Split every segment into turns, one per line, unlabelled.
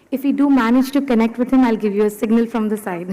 If we do manage to connect with him, I'll give you a signal from the side.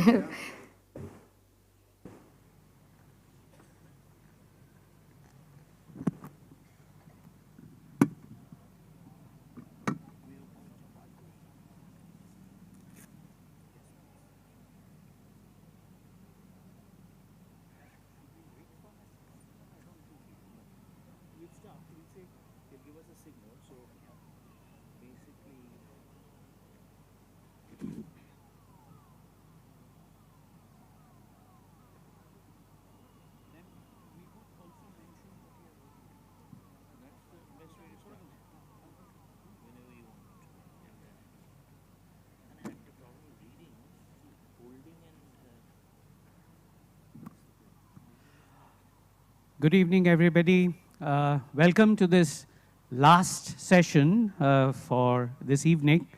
Good evening, everybody. Welcome to this last session for this evening.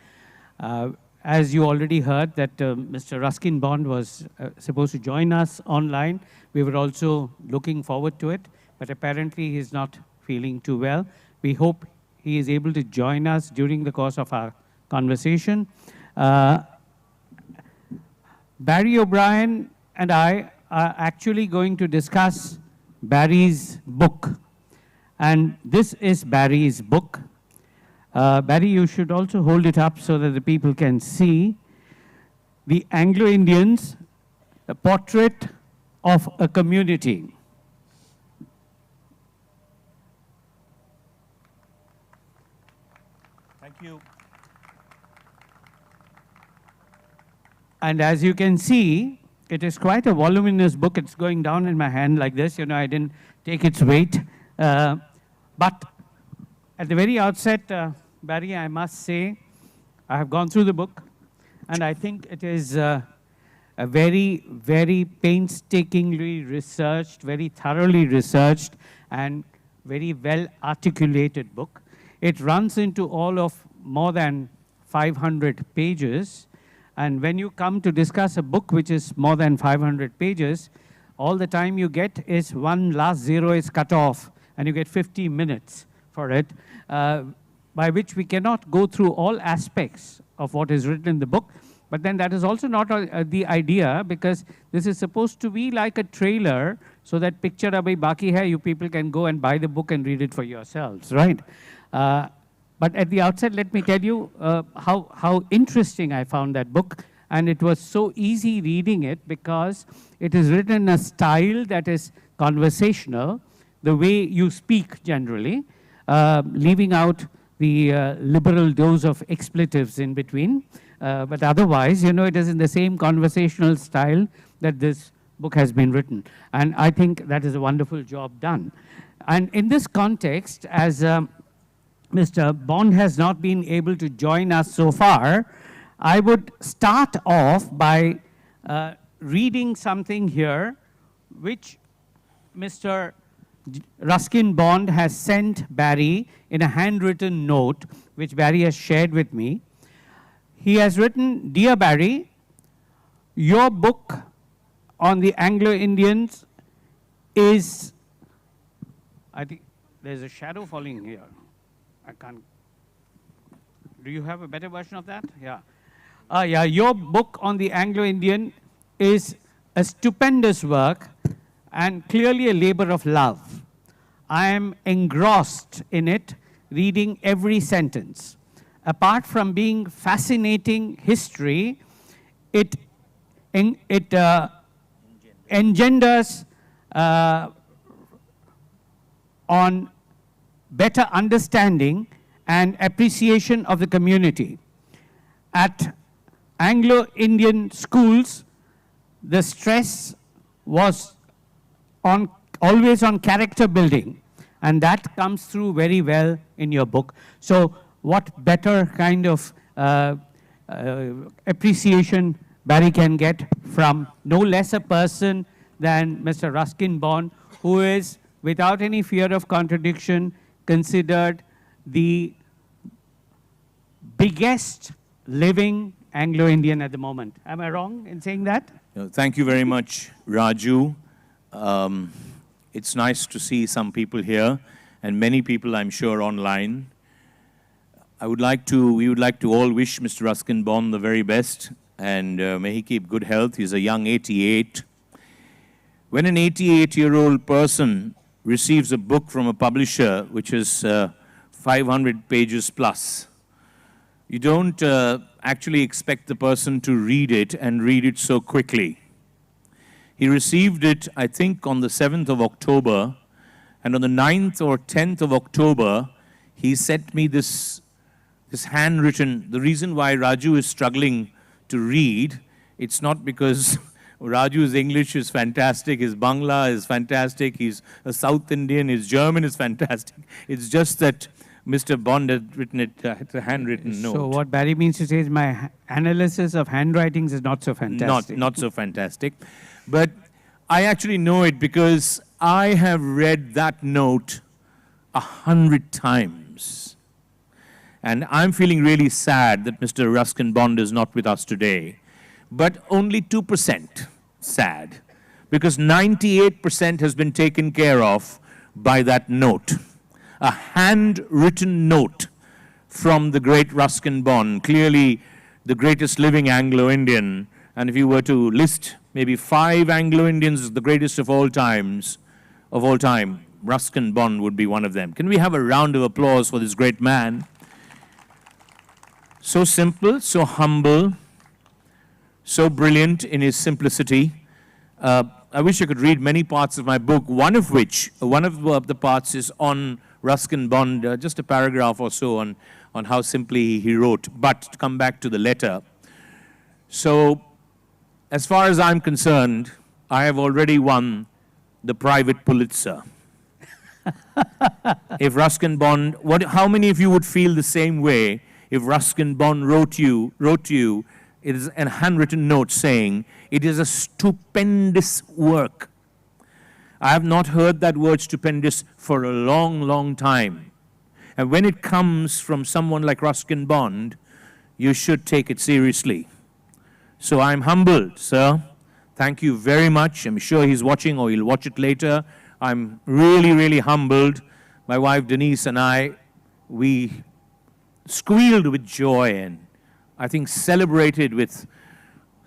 As you already heard that Mr. Ruskin Bond was supposed to join us online. We were also looking forward to it, but apparently he's not feeling too well. We hope he is able to join us during the course of our conversation. Barry O'Brien and I are actually going to discuss Barry's book. And this is Barry's book. Barry, you should also hold it up so that the people can see. The Anglo-Indians, a portrait of a community.
Thank you.
And as you can see, it is quite a voluminous book. It's going down in my hand like this. You know, I didn't take its weight. But at the very outset, Barry, I must say, I have gone through the book, and I think it is a very, very painstakingly researched, very thoroughly researched, and very well articulated book. It runs into all of more than 500 pages. And when you come to discuss a book which is more than 500 pages, all the time you get is one last zero is cut off, and you get 50 minutes for it, by which we cannot go through all aspects of what is written in the book. But then that is also not the idea, because this is supposed to be like a trailer, so that picture abhi baki hai, you people can go and buy the book and read it for yourselves, right? But at the outset, let me tell you how interesting I found that book. And it was so easy reading it because it is written in a style that is conversational, the way you speak generally, leaving out the liberal dose of expletives in between. But otherwise, you know, it is in the same conversational style that this book has been written. And I think that is a wonderful job done. And in this context, as Mr. Bond has not been able to join us so far, I would start off by reading something here, which Mr. Ruskin Bond has sent Barry in a handwritten note, which Barry has shared with me. He has written, "Dear Barry, your book on the Anglo-Indians is," I think there's a shadow falling here. I can't. Do you have a better version of that? Yeah. Yeah, your book on the Anglo-Indian is a stupendous work and clearly a labor of love. I am engrossed in it, reading every sentence. Apart from being fascinating history, it engenders on better understanding and appreciation of the community. At Anglo-Indian schools, the stress was always on character building, and that comes through very well in your book. So what better kind of appreciation Barry can get from no less a person than Mr. Ruskin Bond, who is, without any fear of contradiction, considered the biggest living Anglo-Indian at the moment. Am I wrong in saying that?
Thank you very much, Raju. It's nice to see some people here, and many people, I'm sure, online. we would like to all wish Mr. Ruskin Bond the very best, and may he keep good health. He's a young 88. When an 88-year-old person receives a book from a publisher which is 500 pages plus, you don't actually expect the person to read it and read it so quickly. He received it, I think, on the 7th of October, and on the 9th or 10th of October, he sent me this handwritten. The reason why Raju is struggling to read, it's not because Raju's English is fantastic, his Bangla is fantastic, he's a South Indian, his German is fantastic. It's just that Mr. Bond had written it, it's a handwritten note.
So what Barry means to say is my analysis of handwritings is not so fantastic.
Not so fantastic. But I actually know it because I have read that note 100 times. And I'm feeling really sad that Mr. Ruskin Bond is not with us today. But only 2% sad, because 98% has been taken care of by that note. A handwritten note from the great Ruskin Bond, clearly the greatest living Anglo-Indian. And if you were to list maybe 5 Anglo-Indians, the greatest of all time, Ruskin Bond would be one of them. Can we have a round of applause for this great man? So simple, so humble, so brilliant in his simplicity. I wish I could read many parts of my book, one of the parts is on Ruskin Bond, just a paragraph or so on how simply he wrote. But to come back to the letter. So, as far as I'm concerned, I have already won the private Pulitzer. If Ruskin Bond, how many of you would feel the same way if Ruskin Bond wrote you, it is a handwritten note saying, it is a stupendous work. I have not heard that word stupendous for a long, long time. And when it comes from someone like Ruskin Bond, you should take it seriously. So I'm humbled, sir. Thank you very much. I'm sure he's watching or he'll watch it later. I'm really, really humbled. My wife Denise and I, we squealed with joy and I think celebrated with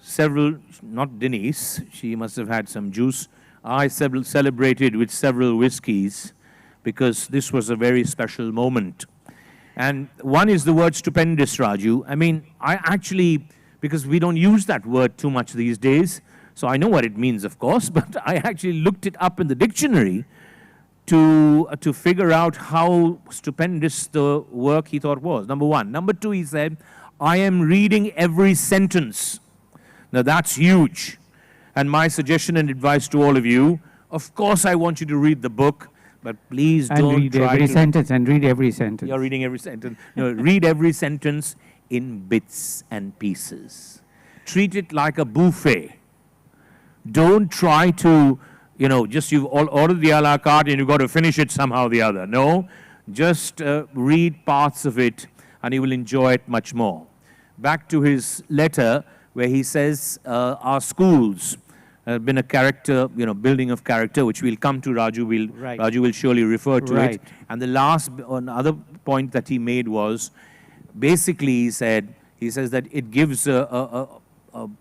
several, not Denise, she must have had some juice. I celebrated with several whiskeys because this was a very special moment. And one is the word stupendous, Raju. I mean, I actually, because we don't use that word too much these days, so I know what it means, of course, but I actually looked it up in the dictionary to figure out how stupendous the work he thought was, number one. Number two, he said, I am reading every sentence. Now that's huge. And my suggestion and advice to all of you, of course I want you to read the book, but please don't
read every sentence and read every sentence.
You're reading every sentence. No, read every sentence in bits and pieces. Treat it like a buffet. Don't try to, just you've all ordered the a la carte and you've got to finish it somehow or the other. No, just read parts of it and you will enjoy it much more. Back to his letter where he says our schools have been a character, building of character, which we'll come to, Raju. Raju will surely refer to it. And the last, another point that he made was, basically he says that it gives a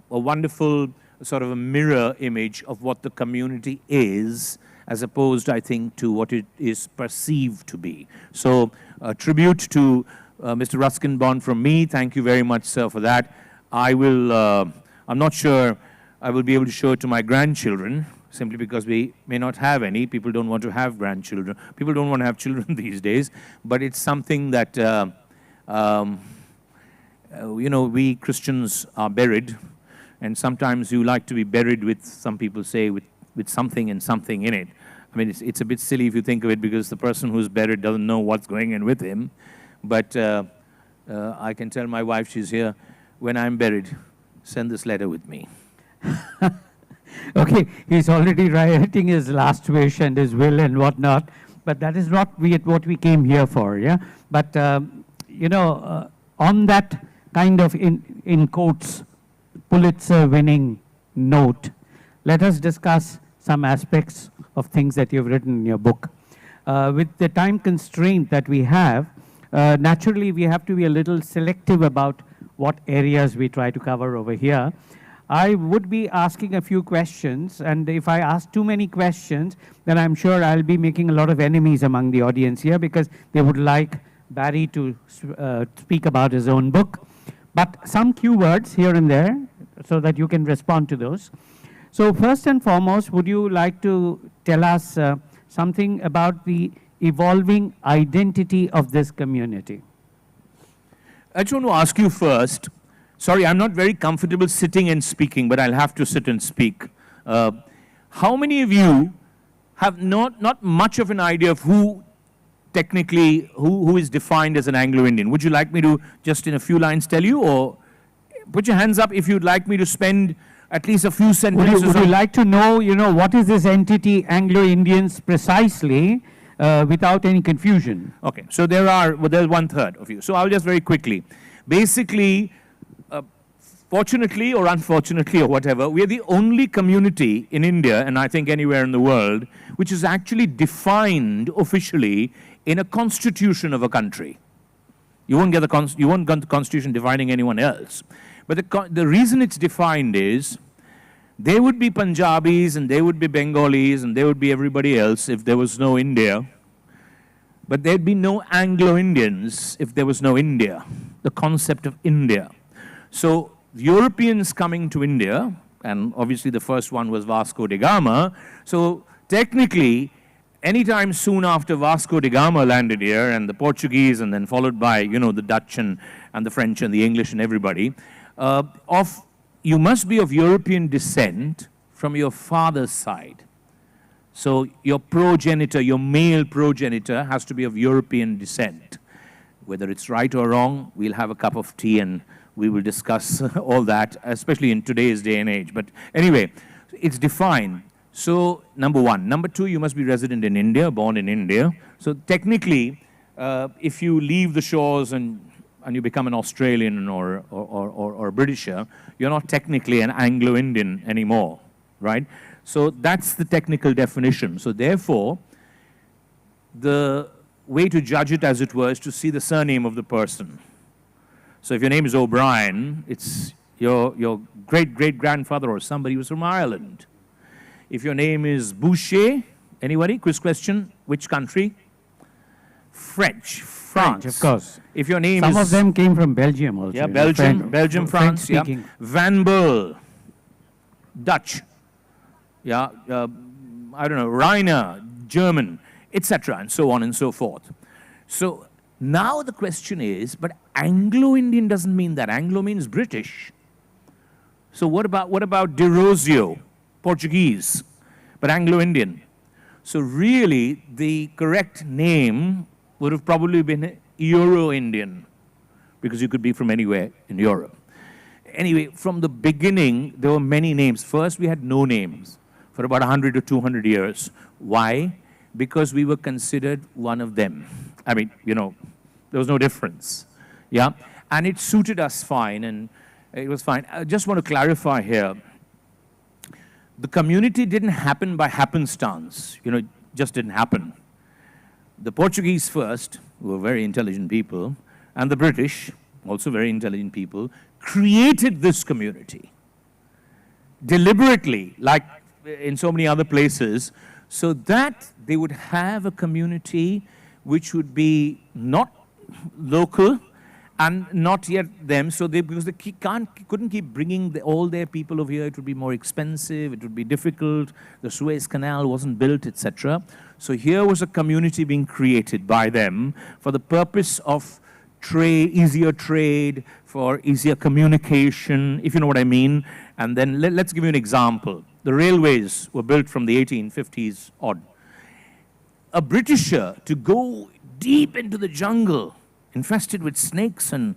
wonderful sort of a mirror image of what the community is, as opposed, I think, to what it is perceived to be. So, a tribute to Mr. Ruskin Bond from me. Thank you very much, sir, for that. I'm not sure I will be able to show it to my grandchildren, simply because we may not have any. People don't want to have grandchildren. People don't want to have children these days. But it's something that, we Christians are buried. And sometimes you like to be buried with, some people say, with something and something in it. I mean, it's a bit silly if you think of it, because the person who's buried doesn't know what's going on with him. But I can tell my wife, she's here, when I'm buried, send this letter with me.
Okay, he's already writing his last wish and his will and whatnot, but that is not what we came here for, yeah? But, on that kind of, in quotes, Pulitzer-winning note, let us discuss some aspects of things that you've written in your book. With the time constraint that we have, naturally we have to be a little selective about what areas we try to cover over here. I would be asking a few questions, and if I ask too many questions, then I'm sure I'll be making a lot of enemies among the audience here because they would like Barry to speak about his own book. But some keywords here and there so that you can respond to those. So first and foremost, would you like to tell us something about the evolving identity of this community?
I just want to ask you first, sorry, I'm not very comfortable sitting and speaking, but I'll have to sit and speak. How many of you have not much of an idea of who technically, who is defined as an Anglo-Indian? Would you like me to just in a few lines tell you, or put your hands up if you'd like me to spend at least a few sentences.
Would you like to know, what is this entity Anglo-Indians precisely, without any confusion?
Okay, so there's 1/3 of you. So I'll just very quickly. Basically, fortunately or unfortunately or whatever, we are the only community in India, and I think anywhere in the world, which is actually defined officially in a constitution of a country. You won't get the constitution defining anyone else. But the reason it's defined is there would be Punjabis and there would be Bengalis and there would be everybody else if there was no India. But there'd be no Anglo-Indians if there was no India, the concept of India. So Europeans coming to India, and obviously the first one was Vasco da Gama, so technically anytime soon after Vasco da Gama landed here and the Portuguese and then followed by, the Dutch and the French and the English and everybody, you must be of European descent from your father's side. So your progenitor, your male progenitor has to be of European descent. Whether it's right or wrong, we'll have a cup of tea and we will discuss all that, especially in today's day and age. But anyway, it's defined. So number one. Number two, you must be resident in India, born in India. So technically, if you leave the shores and you become an Australian or a Britisher, you're not technically an Anglo-Indian anymore, right? So that's the technical definition. So therefore, the way to judge it, as it were, is to see the surname of the person. So if your name is O'Brien, it's your great-great-grandfather or somebody who's from Ireland. If your name is Boucher, anybody? Quiz question, which country? France.
Of course.
If your name
Some of them came from Belgium also.
Yeah, Belgium, France, yeah. Van Burl, Dutch. Yeah, I don't know, Reiner, German, etc., and so on and so forth. So now the question is, but Anglo-Indian doesn't mean that. Anglo means British. So what about De Rosio, Portuguese, but Anglo-Indian? So really, the correct name would have probably been Euro-Indian, because you could be from anywhere in Europe. Anyway, from the beginning, there were many names. First, we had no names for about 100 to 200 years. Why? Because we were considered one of them. I mean, there was no difference. Yeah? And it suited us fine, and it was fine. I just want to clarify here. The community didn't happen by happenstance. It just didn't happen. The Portuguese first, who were very intelligent people, and the British, also very intelligent people, created this community deliberately, like in so many other places, so that they would have a community which would be not local and not yet them, because they couldn't keep bringing all their people over here. It would be more expensive, it would be difficult, the Suez Canal wasn't built, etc. So here was a community being created by them for the purpose of easier trade, for easier communication, if you know what I mean. And then let's give you an example. The railways were built from the 1850s odd. A Britisher to go deep into the jungle, infested with snakes and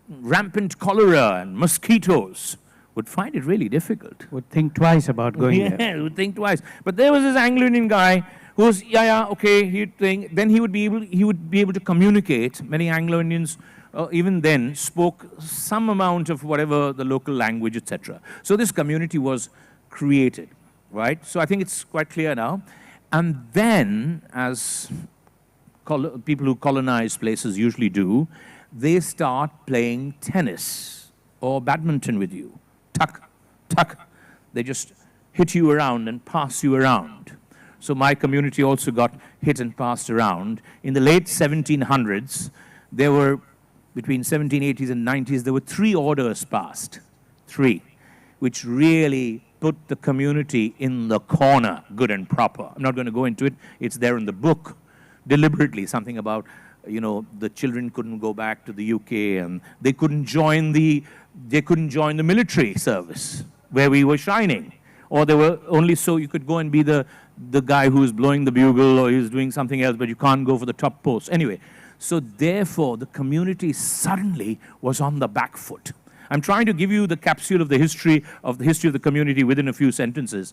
rampant cholera and mosquitoes, would find it really difficult.
Would think twice about going there.
Yeah, would think twice. But there was this Anglo-Indian guy who was, okay, he'd think, then he would be able to communicate. Many Anglo-Indians, even then, spoke some amount of whatever the local language, etc. So this community was created, right? So I think it's quite clear now. And then, as people who colonize places usually do, they start playing tennis or badminton with you. Tuck, tuck. They just hit you around and pass you around. So my community also got hit and passed around. In the late 1700s, there were, between 1780s and 90s, there were 3 orders passed. 3, which really put the community in the corner, good and proper. I'm not going to go into it. It's there in the book, deliberately, something about, you know, the children couldn't go back to the UK and they couldn't join the military service where we were shining. Or they were only so you could go and be the guy who's blowing the bugle or he's doing something else, but you can't go for the top post. Anyway, so therefore, the community suddenly was on the back foot. I'm trying to give you the capsule of the history of the community within a few sentences.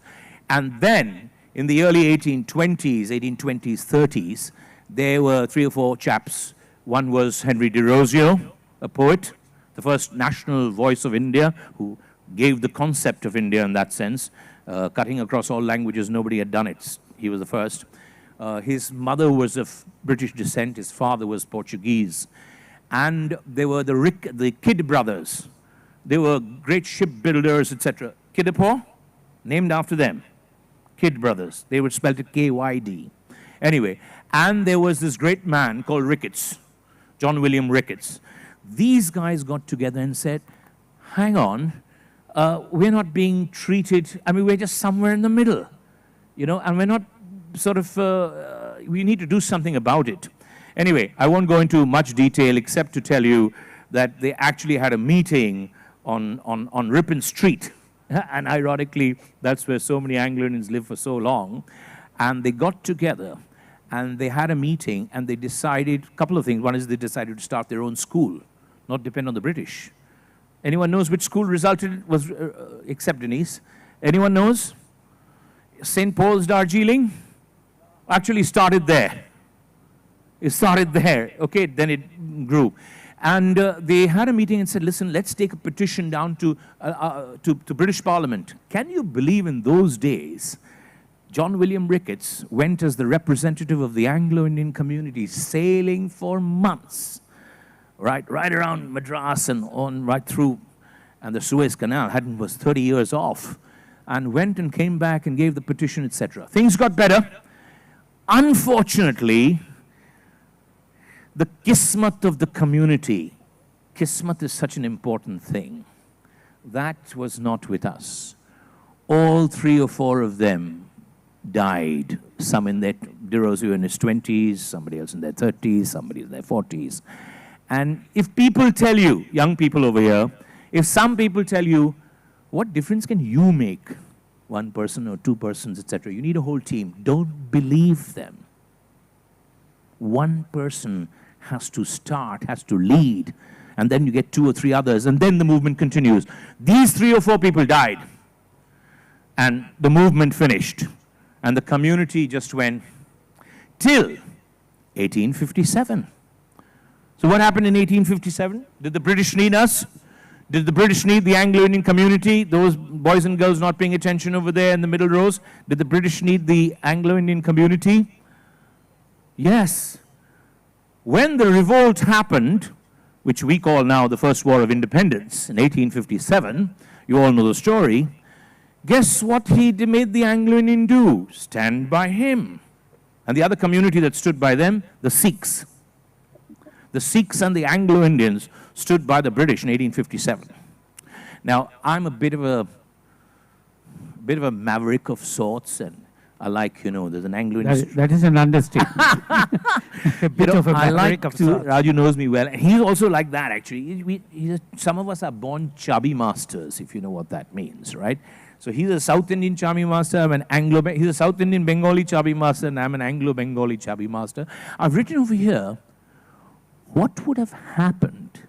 And then, in the early 1820s, 30s, there were 3 or 4 chaps. One was Henry de Rosio, a poet, the first national voice of India, who gave the concept of India in that sense, cutting across all languages. Nobody had done it. He was the first. His mother was of British descent. His father was Portuguese. And there were the Kidd brothers. They were great shipbuilders, etc. Kidapore, named after them. Kidd brothers. They were spelled it K-Y-D. Anyway, and there was this great man called Ricketts, John William Ricketts. These guys got together and said, hang on, we're not being treated, I mean, we're just somewhere in the middle, you know, and we're not sort of, we need to do something about it. Anyway, I won't go into much detail except to tell you that they actually had a meeting on Ripon Street. And ironically, that's where so many Anglo-Indians lived for so long. And they got together and they had a meeting and they decided a couple of things. One is they decided to start their own school, not depend on the British. Anyone knows which school was, except Denise? Anyone knows? St. Paul's, Darjeeling? Actually started there. It started there, okay, then it grew. And they had a meeting and said, listen, let's take a petition down to British Parliament. Can you believe in those days, John William Ricketts went as the representative of the Anglo-Indian community, sailing for months, right around Madras and on right through, and the Suez Canal was 30 years off, and went and came back and gave the petition, etc. Things got better. Unfortunately, the kismat of the community, kismat is such an important thing, that was not with us. All 3 or 4 of them died, some in their, De Rosio in his 20s, somebody else in their 30s, somebody in their 40s. And if people tell you, young people over here, if some people tell you, what difference can you make? 1 person or 2 persons, etc. You need a whole team. Don't believe them. 1 person has to start, has to lead, and then you get 2 or 3 others, and then the movement continues. These 3 or 4 people died, and the movement finished, and the community just went till 1857. So what happened in 1857? Did the British need us? Did the British need the Anglo-Indian community, those boys and girls not paying attention over there in the middle rows? Did the British need the Anglo-Indian community? Yes. When the revolt happened, which we call now the First War of Independence in 1857, you all know the story, guess what he made the Anglo-Indian do? Stand by him. And the other community that stood by them, the Sikhs. The Sikhs and the Anglo-Indians stood by the British in 1857. Now, I'm a bit of a maverick of sorts, and I like, you know, there's an Anglo-Indian...
That is an understatement. A bit of a maverick of sorts.
Raju knows me well, and he's also like that, actually. Some of us are born chubby masters, if you know what that means, right? So he's a South Indian chubby master, I'm an he's a South Indian Bengali chubby master, and I'm an Anglo-Bengali chubby master. I've written over here, what would have happened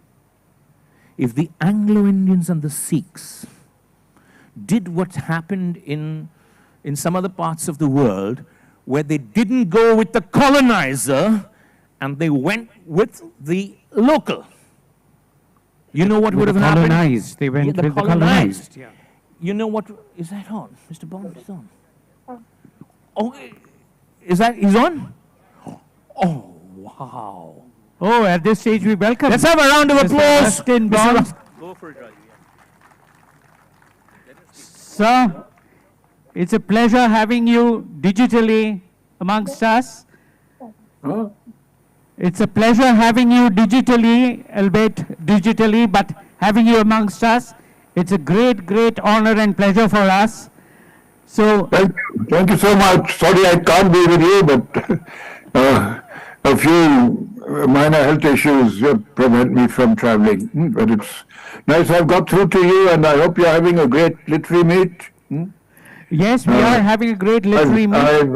if the Anglo-Indians and the Sikhs did what happened in some other parts of the world, where they didn't go with the colonizer and they went with the local? You know what would have happened?
Colonized. They went with the colonized. Yeah.
You know what? Is that on? Mr. Bond is on. Oh, is that, he's on? Oh, Wow.
Oh, at this stage we welcome.
Let's have a round of
Mr.
applause.
Ruskin
Mr.
Bond.
Rus- Go for it, Raji.
Sir, it's a pleasure having you digitally amongst us.
Huh?
It's a pleasure having you digitally, albeit digitally, but having you amongst us. It's a great, great honor and pleasure for us. So,
Thank you so much. Sorry I can't be with you, but a few minor health issues prevent me from traveling. But it's nice I've got through to you, and I hope you're having a great literary meet.
yes, we are having a great literary meet.
I've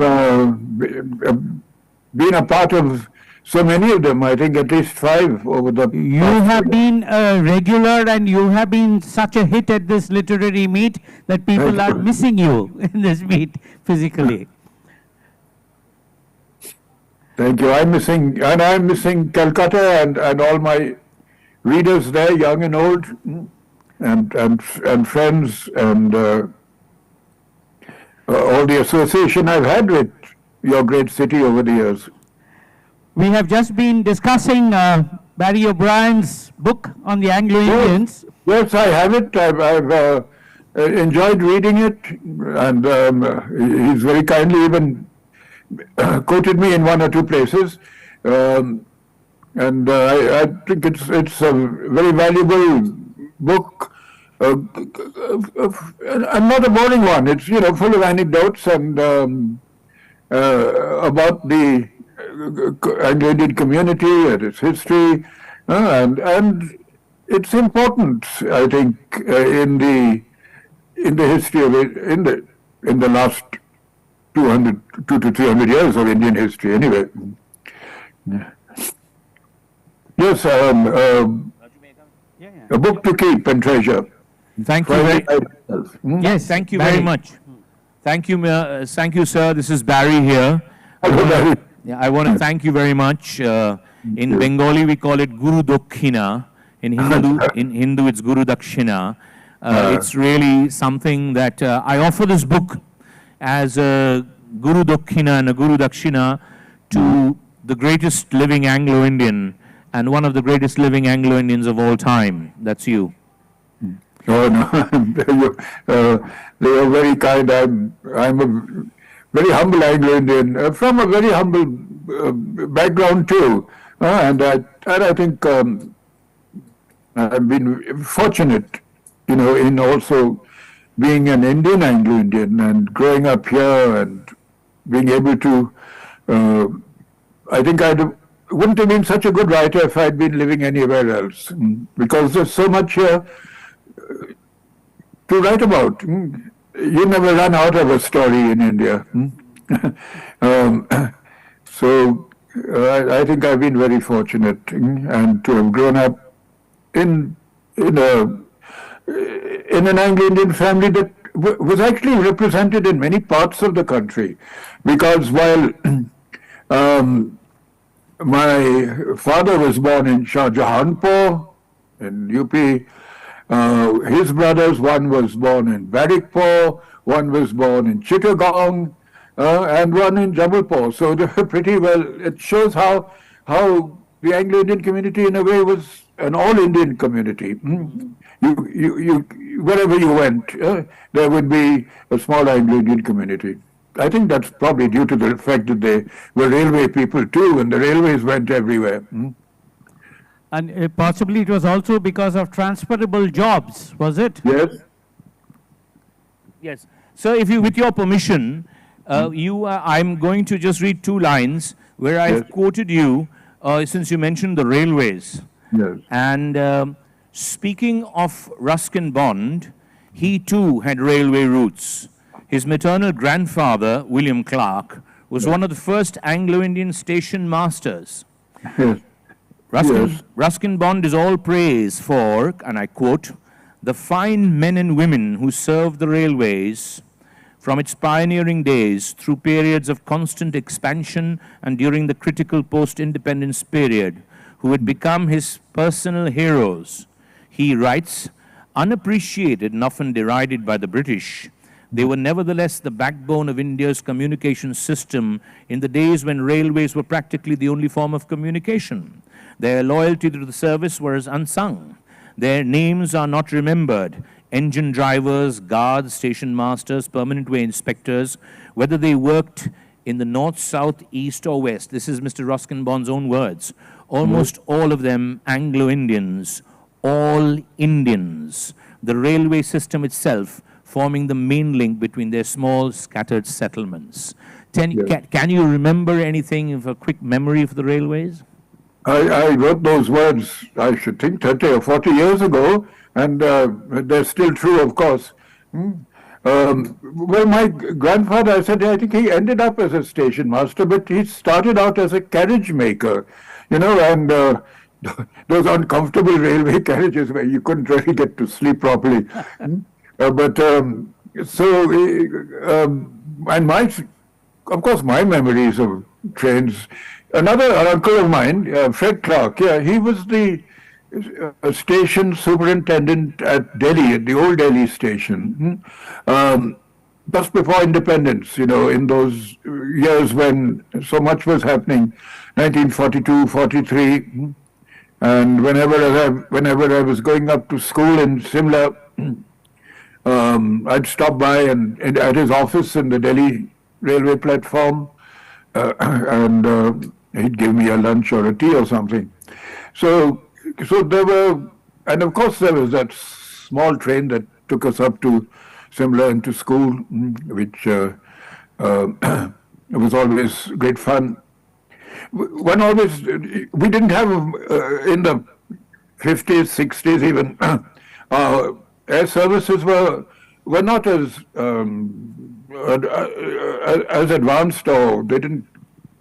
been a part of so many of them, I think at least 5 over the
You
past
have
year.
been a regular and you have been such a hit at this literary meet that people
Thank
are
you.
missing you in this meet physically.
Thank you. I'm missing Kolkata and all my readers there, young and old, and friends, and all the association I've had with your great city over the years.
We have just been discussing Barry O'Brien's book on the Anglo-Indians.
Yes, I have it. I've enjoyed reading it, and he's very kindly even quoted me in 1 or 2 places. And I think it's a very valuable book, and not a boring one. It's full of anecdotes and about the Anglo-Indian community and its history, and it's important, I think, in the history of it, in the last 2 to 300 years of Indian history, anyway. Yes, a book to keep and treasure.
Thank you very
Yes,
Thank you
Barry.
very much. Thank you, sir. This is Barry here. Yeah, I want to thank you very much. In Bengali, we call it Guru Dokkhina. In Hindu, it's Guru Dakshina. It's really something that I offer this book as a Guru Dokkhina and a Guru Dakshina to the greatest living Anglo-Indian and one of the greatest living Anglo-Indians of all time. That's you.
Oh no, they are very kind. I'm a very humble Anglo-Indian from a very humble background too, and I think I've been fortunate, in also being an Indian Anglo-Indian and growing up here and being able to. I think I wouldn't have been such a good writer if I'd been living anywhere else, because there's so much here to write about. You never run out of a story in India. So I think I've been very fortunate, and to have grown up in an Anglo-Indian family that was actually represented in many parts of the country, because while my father was born in Shah Jahanpur in UP, his brothers, one was born in Barrackpur, one was born in Chittagong, and one in Jabalpur. So they were pretty well. It shows how the Anglo-Indian community, in a way, was an all-Indian community. You wherever you went, there would be a small Anglo-Indian community. I think that's probably due to the fact that they were railway people too, and the railways went everywhere.
And possibly it was also because of transferable jobs, was it?
Yes.
Yes. So, with your permission, I'm going to just read 2 lines where I've
Yes.
quoted you, since you mentioned the railways.
Yes.
And speaking of Ruskin Bond, he too had railway routes. His maternal grandfather, William Clark, was one of the first Anglo-Indian station masters.
Yes. Yes.
Ruskin Bond is all praise for, and I quote, the fine men and women who served the railways from its pioneering days through periods of constant expansion and during the critical post-independence period, who had become his personal heroes. He writes, unappreciated and often derided by the British, They were nevertheless the backbone of India's communication system in the days when railways were practically the only form of communication. Their loyalty to the service was unsung. Their names are not remembered. Engine drivers, guards, station masters, permanent way inspectors, whether they worked in the north, south, east, or west. This is Mr. Ruskin Bond's own words. Almost all of them Anglo-Indians, all Indians. The railway system itself forming the main link between their small, scattered settlements. Can you remember anything of a quick memory of the railways?
I wrote those words, I should think, 30 or 40 years ago, and they're still true, of course. Well, my grandfather, I said, I think he ended up as a station master, but he started out as a carriage maker, and those uncomfortable railway carriages where you couldn't really get to sleep properly. And of course, my memories of trains. Another uncle of mine, Fred Clark, he was the station superintendent at Delhi, at the old Delhi station, just before independence, in those years when so much was happening, 1942, 43. And whenever I was going up to school in Simla, I'd stop by and at his office in the Delhi railway platform, and he'd give me a lunch or a tea or something. So there were, and of course there was that small train that took us up to Simla and to school, which was always great fun. We didn't have, in the 50s, 60s even, air services were not as advanced, or they didn't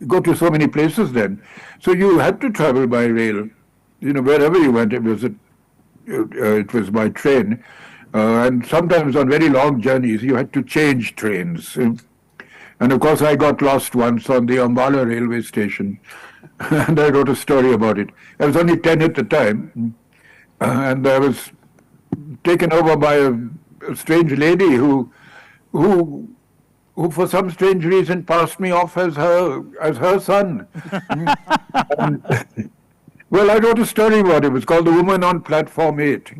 go to so many places then. So you had to travel by rail. Wherever you went, it was by train. And sometimes on very long journeys, you had to change trains. And of course, I got lost once on the Ambala railway station, and I wrote a story about it. I was only 10 at the time, and I was taken over by a strange lady who for some strange reason passed me off as her son. Well, I wrote a story about it. It was called "The Woman on Platform 8."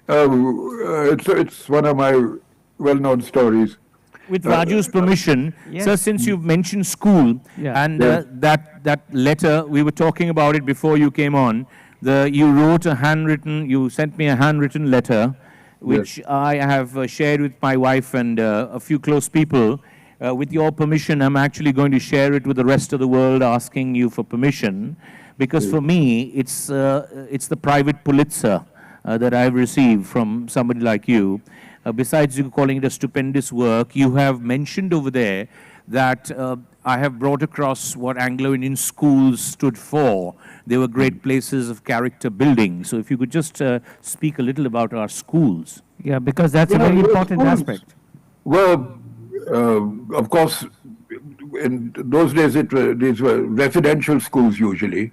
It's one of my well-known stories.
With Raju's permission,
yes.
sir, since you've mentioned school, and that letter, we were talking about it before you came on, you sent me a handwritten letter, which I have shared with my wife and a few close people. With your permission, I'm actually going to share it with the rest of the world, asking you for permission, because for me, it's the private Pulitzer that I've received from somebody like you. Besides you calling it a stupendous work, you have mentioned over there that I have brought across what Anglo-Indian schools stood for. They were great places of character building. So if you could just speak a little about our schools.
Yeah, because that's a very important aspect.
Well, of course, in those days, these were residential schools usually,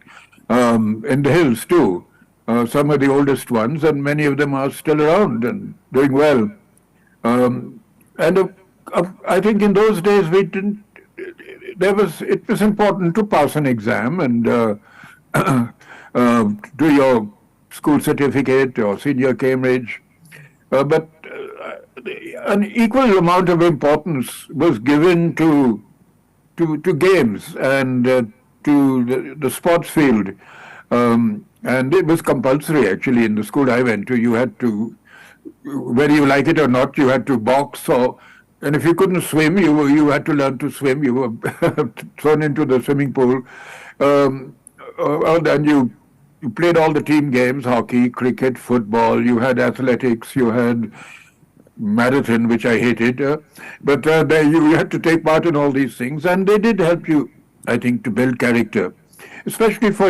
in the hills too. Some of the oldest ones, and many of them are still around and doing well. I think in those days it was important to pass an exam and do your school certificate or senior Cambridge, but an equal amount of importance was given to games and to the sports field. And it was compulsory, actually, in the school I went to. You had to, whether you like it or not, you had to box. And if you couldn't swim, you had to learn to swim. You were thrown into the swimming pool. And you played all the team games, hockey, cricket, football. You had athletics. You had marathon, which I hated. But you had to take part in all these things. And they did help you, I think, to build character, especially for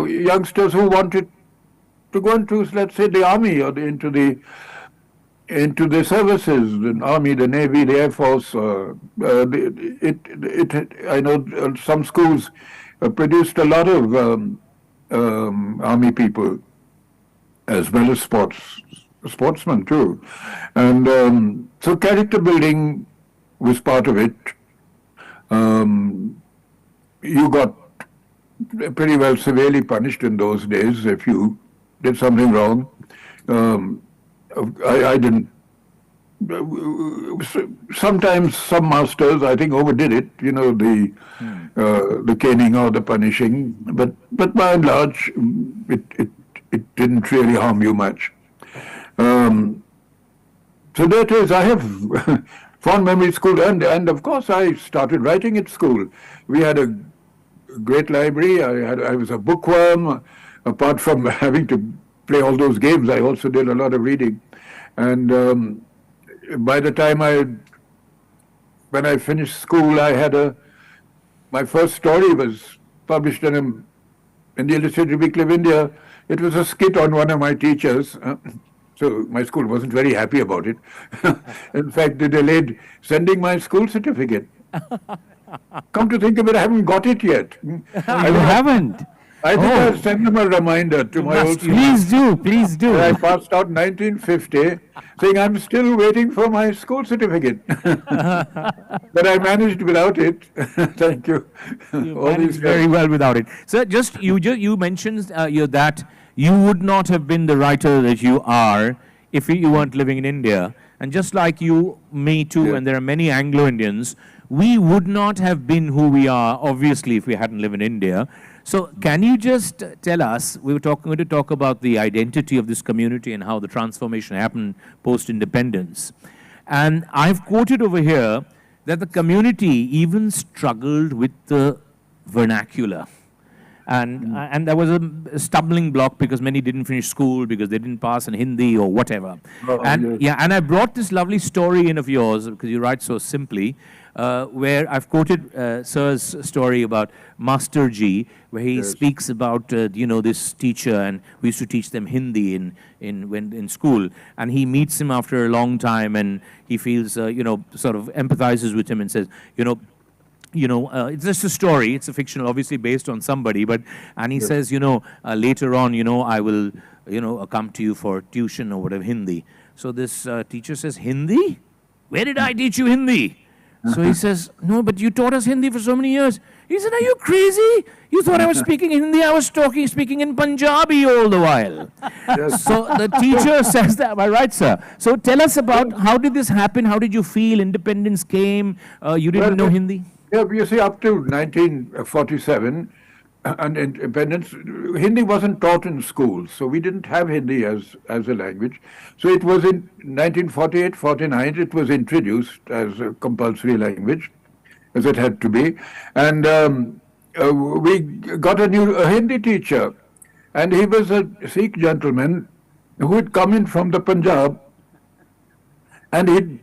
youngsters who wanted to go into, let's say, the army or into the services, the army, the navy, the air force. I know some schools produced a lot of army people as well as sports sportsman too. And so character building was part of it. You got pretty well severely punished in those days if you did something wrong. I didn't. Sometimes some masters, I think, overdid it. The caning or the punishing. But by and large, it didn't really harm you much. So that is, I have fond memory at school, and of course I started writing at school. We had a great library. I was a bookworm. Apart from having to play all those games, I also did a lot of reading. And by the time when I finished school, I had my first story was published in the Illustrated Weekly of India. It was a skit on one of my teachers. So my school wasn't very happy about it. In fact, they delayed sending my school certificate. Come to think of it, I haven't got it yet.
You haven't?
I think I'll send them a reminder to my old school.
Please do.
I passed out 1950, saying I'm still waiting for my school certificate. But I managed without it. Thank you.
You managed very well without it. So you mentioned that you would not have been the writer that you are if you weren't living in India. And just like you, me too, and there are many Anglo-Indians, we would not have been who we are, obviously, if we hadn't lived in India. So can you just tell us, we were going to talk about the identity of this community and how the transformation happened post-independence. And I've quoted over here that the community even struggled with the vernacular. And there was a stumbling block because many didn't finish school because they didn't pass in Hindi or whatever. And I brought this lovely story in of yours because you write so simply, where I've quoted Sir's story about Master Ji, where he speaks about this teacher, and we used to teach them Hindi in school, and he meets him after a long time, and he feels sort of empathizes with him and says, it's just a story. It's a fictional, obviously based on somebody, and he says, later on, I will, come to you for tuition or whatever, Hindi. So this teacher says, Hindi? Where did I teach you Hindi? So he says, no, but you taught us Hindi for so many years. He said, are you crazy? You thought I was speaking Hindi? I was speaking in Punjabi all the while. So the teacher says that, am I right, sir? So tell us about how did this happen? How did you feel? Independence came. You didn't know Hindi?
Yeah, you see, up to 1947 and independence, Hindi wasn't taught in schools, so we didn't have Hindi as a language. So it was in 1948-49, it was introduced as a compulsory language, as it had to be. And we got a new Hindi teacher, and he was a Sikh gentleman who had come in from the Punjab. And he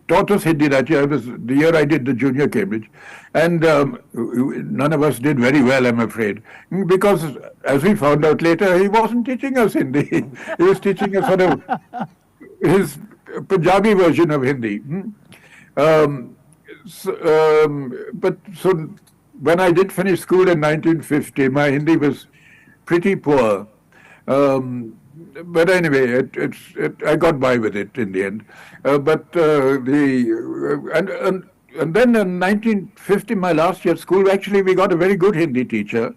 taught us Hindi that year. It was the year I did the junior Cambridge. And none of us did very well, I'm afraid. Because, as we found out later, he wasn't teaching us Hindi. He was teaching us sort of his Punjabi version of Hindi. But when I did finish school in 1950, my Hindi was pretty poor. But anyway, I got by with it in the end. And then in 1950, my last year at school, actually we got a very good Hindi teacher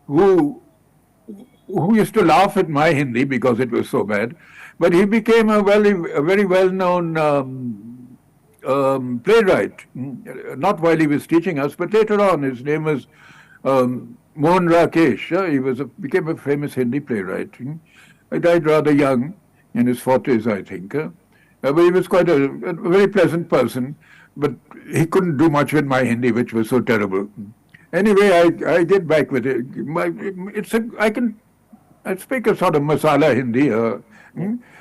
who used to laugh at my Hindi because it was so bad. But he became a very well-known playwright. Not while he was teaching us, but later on. His name was Mohan Rakesh. He became a famous Hindi playwright. He died rather young, in his 40s, I think. But he was quite a very pleasant person, but he couldn't do much with my Hindi, which was so terrible. Anyway, I get back with it. I speak a sort of masala Hindi,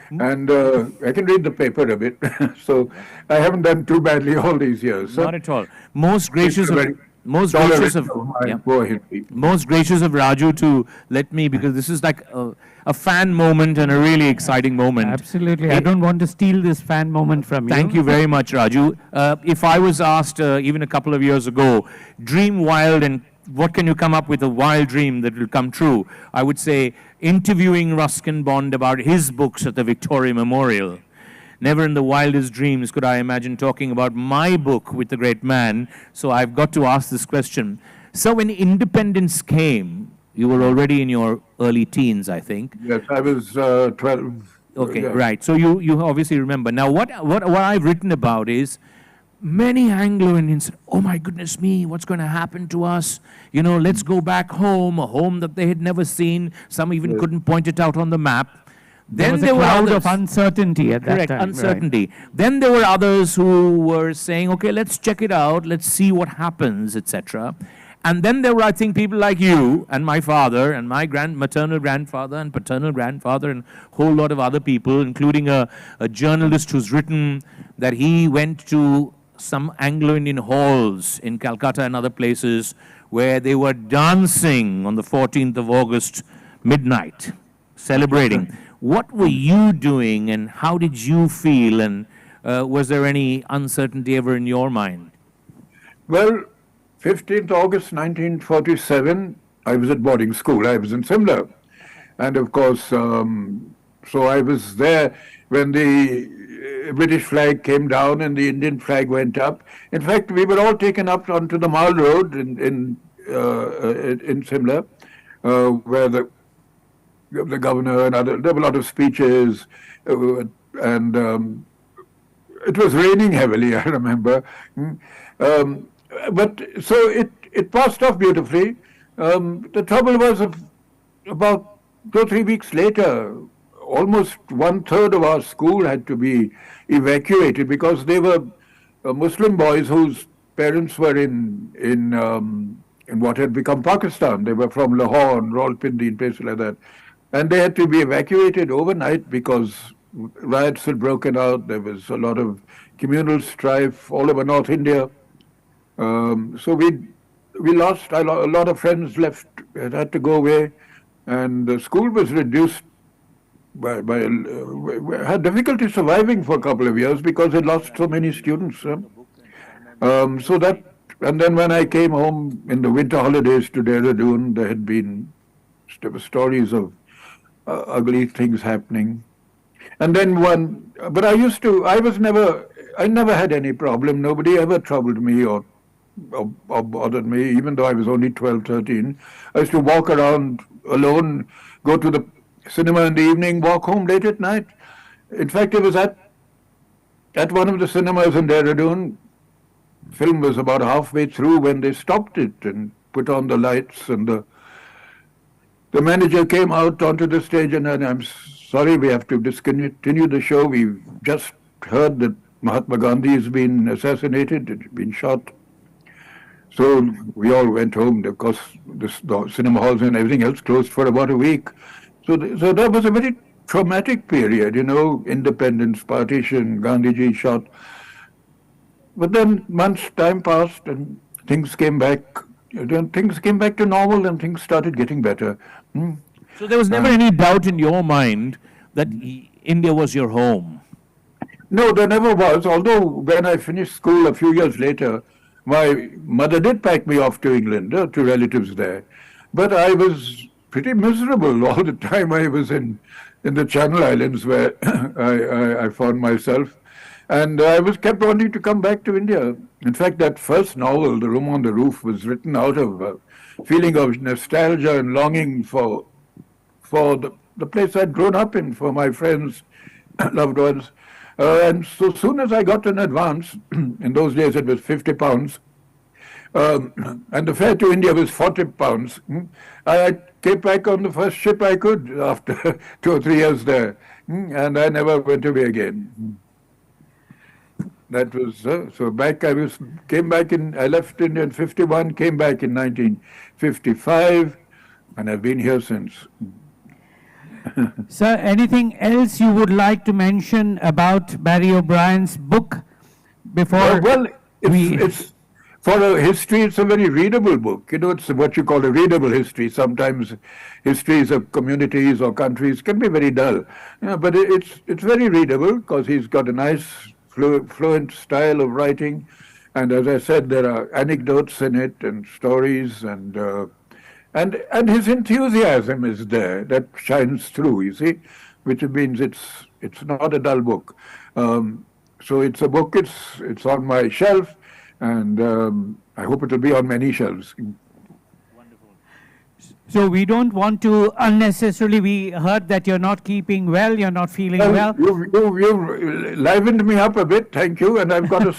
and I can read the paper a bit. So I haven't done too badly all these years.
Not at all. Most gracious of Raju to let me, because this is like a fan moment and a really exciting moment.
Absolutely. I don't want to steal this fan moment from you.
Thank you very much, Raju. If I was asked even a couple of years ago, dream wild and what can you come up with a wild dream that will come true? I would say interviewing Ruskin Bond about his books at the Victoria Memorial. Never in the wildest dreams could I imagine talking about my book with the great man. So I've got to ask this question. So when independence came, you were already in your early teens, I think.
Yes, I was 12.
Okay,
Yeah.
right. So you obviously remember. Now, what I've written about is many Anglo-Indians said, oh my goodness me, what's going to happen to us? You know, let's go back home, a home that they had never seen. Some even couldn't point it out on the map.
There was a
there were
cloud
others,
of uncertainty at that
correct,
time.
uncertainty. Then there were others who were saying, okay, let's check it out, let's see what happens, etc. And then there were, I think, people like you and my father and my maternal grandfather and paternal grandfather and a whole lot of other people, including a journalist who's written that he went to some Anglo-Indian halls in Calcutta and other places where they were dancing on the 14th of August midnight, celebrating. What were you doing and how did you feel, and was there any uncertainty ever in your mind?
Well, 15th August 1947, I was at boarding school. I was in Simla. And of course, so I was there when the British flag came down and the Indian flag went up. In fact, we were all taken up onto the Mall Road in Simla, where the governor and there were a lot of speeches, and it was raining heavily, I remember. But so it passed off beautifully. The trouble was about 2 or 3 weeks later, almost 1/3 of our school had to be evacuated because they were Muslim boys whose parents were in what had become Pakistan. They were from Lahore and Rawalpindi and places like that. And they had to be evacuated overnight because riots had broken out. There was a lot of communal strife all over North India. So we lost, a lot of friends left, had to go away, and the school was reduced had difficulty surviving for a couple of years because it lost so many students. So that, and then when I came home in the winter holidays to Dehradun, there were stories of ugly things happening. And then but I never had any problem. Nobody ever troubled me or bothered me, even though I was only 12, 13. I used to walk around alone, go to the cinema in the evening, walk home late at night. In fact, it was at one of the cinemas in Dehradun. Film was about halfway through when they stopped it and put on the lights, and the manager came out onto the stage and said, I'm sorry, we have to discontinue the show. We've just heard that Mahatma Gandhi has been assassinated, he's been shot. So we all went home. Of course, the cinema halls and everything else closed for about a week. So that was a very traumatic period, independence, partition, Gandhiji shot. But then months, time passed and things came back. Things came back to normal and things started getting better.
So there was never any doubt in your mind that India was your home?
No, there never was. Although when I finished school a few years later, my mother did pack me off to England, to relatives there. But I was pretty miserable all the time I was in the Channel Islands, where I found myself. And I was kept wanting to come back to India. In fact, that first novel, The Room on the Roof, was written out of a feeling of nostalgia and longing for the place I'd grown up in, for my friends, loved ones. And so soon as I got an advance, in those days it was £50, and the fare to India was £40, I came back on the first ship I could after 2 or 3 years there, and I never went away again. That was, so back I left India in 51, came back in 1955, and I've been here since.
Sir, anything else you would like to mention about Barry O'Brien's book before
it's for a history, it's a very readable book. It's what you call a readable history. Sometimes histories of communities or countries can be very dull. But it's very readable because he's got a nice, fluent style of writing. And as I said, there are anecdotes in it and stories, and his enthusiasm is there that shines through. You see, which means it's not a dull book. So it's a book. It's on my shelf, and I hope it will be on many shelves.
So we don't want to unnecessarily, we heard that you're not keeping well, you're not feeling well.
You've livened me up a bit, thank you. And I've got a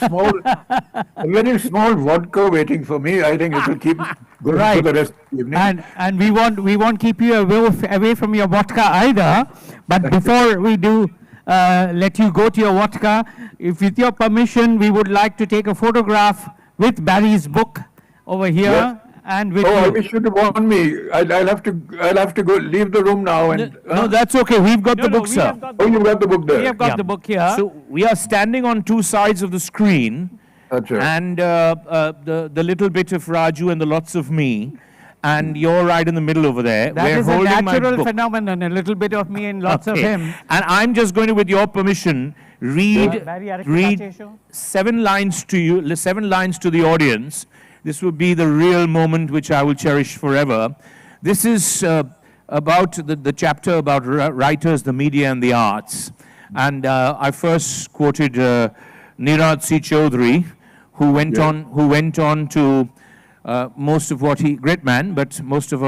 very small vodka waiting for me. I think it will keep going
Right.
for the rest of the evening.
And we won't keep you away from your vodka either. But before we do let you go to your vodka, if with your permission, we would like to take a photograph with Barry's book over here.
Yes.
And with
I
you.
wish you to warn me. I'll have to go leave the room now. And
No, that's okay. We've got the book,
we
sir.
have got the
you've got the book there.
We have got
Yeah.
the book here.
So we are standing on two sides of the screen,
That's right.
and the little bit of Raju and the lots of me, and you're right in the middle over there.
That
We're
is a
holding my
natural
book.
phenomenon, a little bit of me and lots of
Okay.
him.
And I'm just going to, with your permission, read
Barry,
read 7 lines to you, 7 lines to the audience. This will be the real moment which I will cherish forever. This is about the chapter about writers, the media, and the arts. And I first quoted Nirad C. Chaudhary, who went on to most of what he, great man, but most of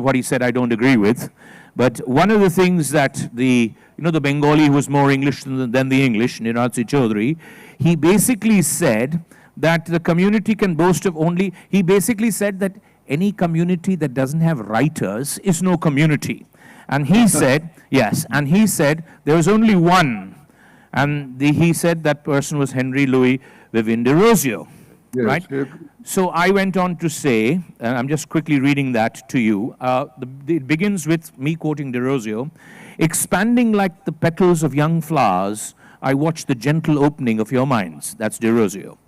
what he said I don't agree with. But one of the things that the Bengali who was more English than the English, Nirad C. Chaudhary, he basically said that the community can boast of only, he basically said that any community that doesn't have writers is no community. And he said, yes, and he said there was only one. And he said that person was Henry Louis Vivien de Rosio,
Yes,
right?
yes.
So I went on to say, and I'm just quickly reading that to you, it begins with me quoting de Rosio, expanding like the petals of young flowers, I watch the gentle opening of your minds. That's de Rosio.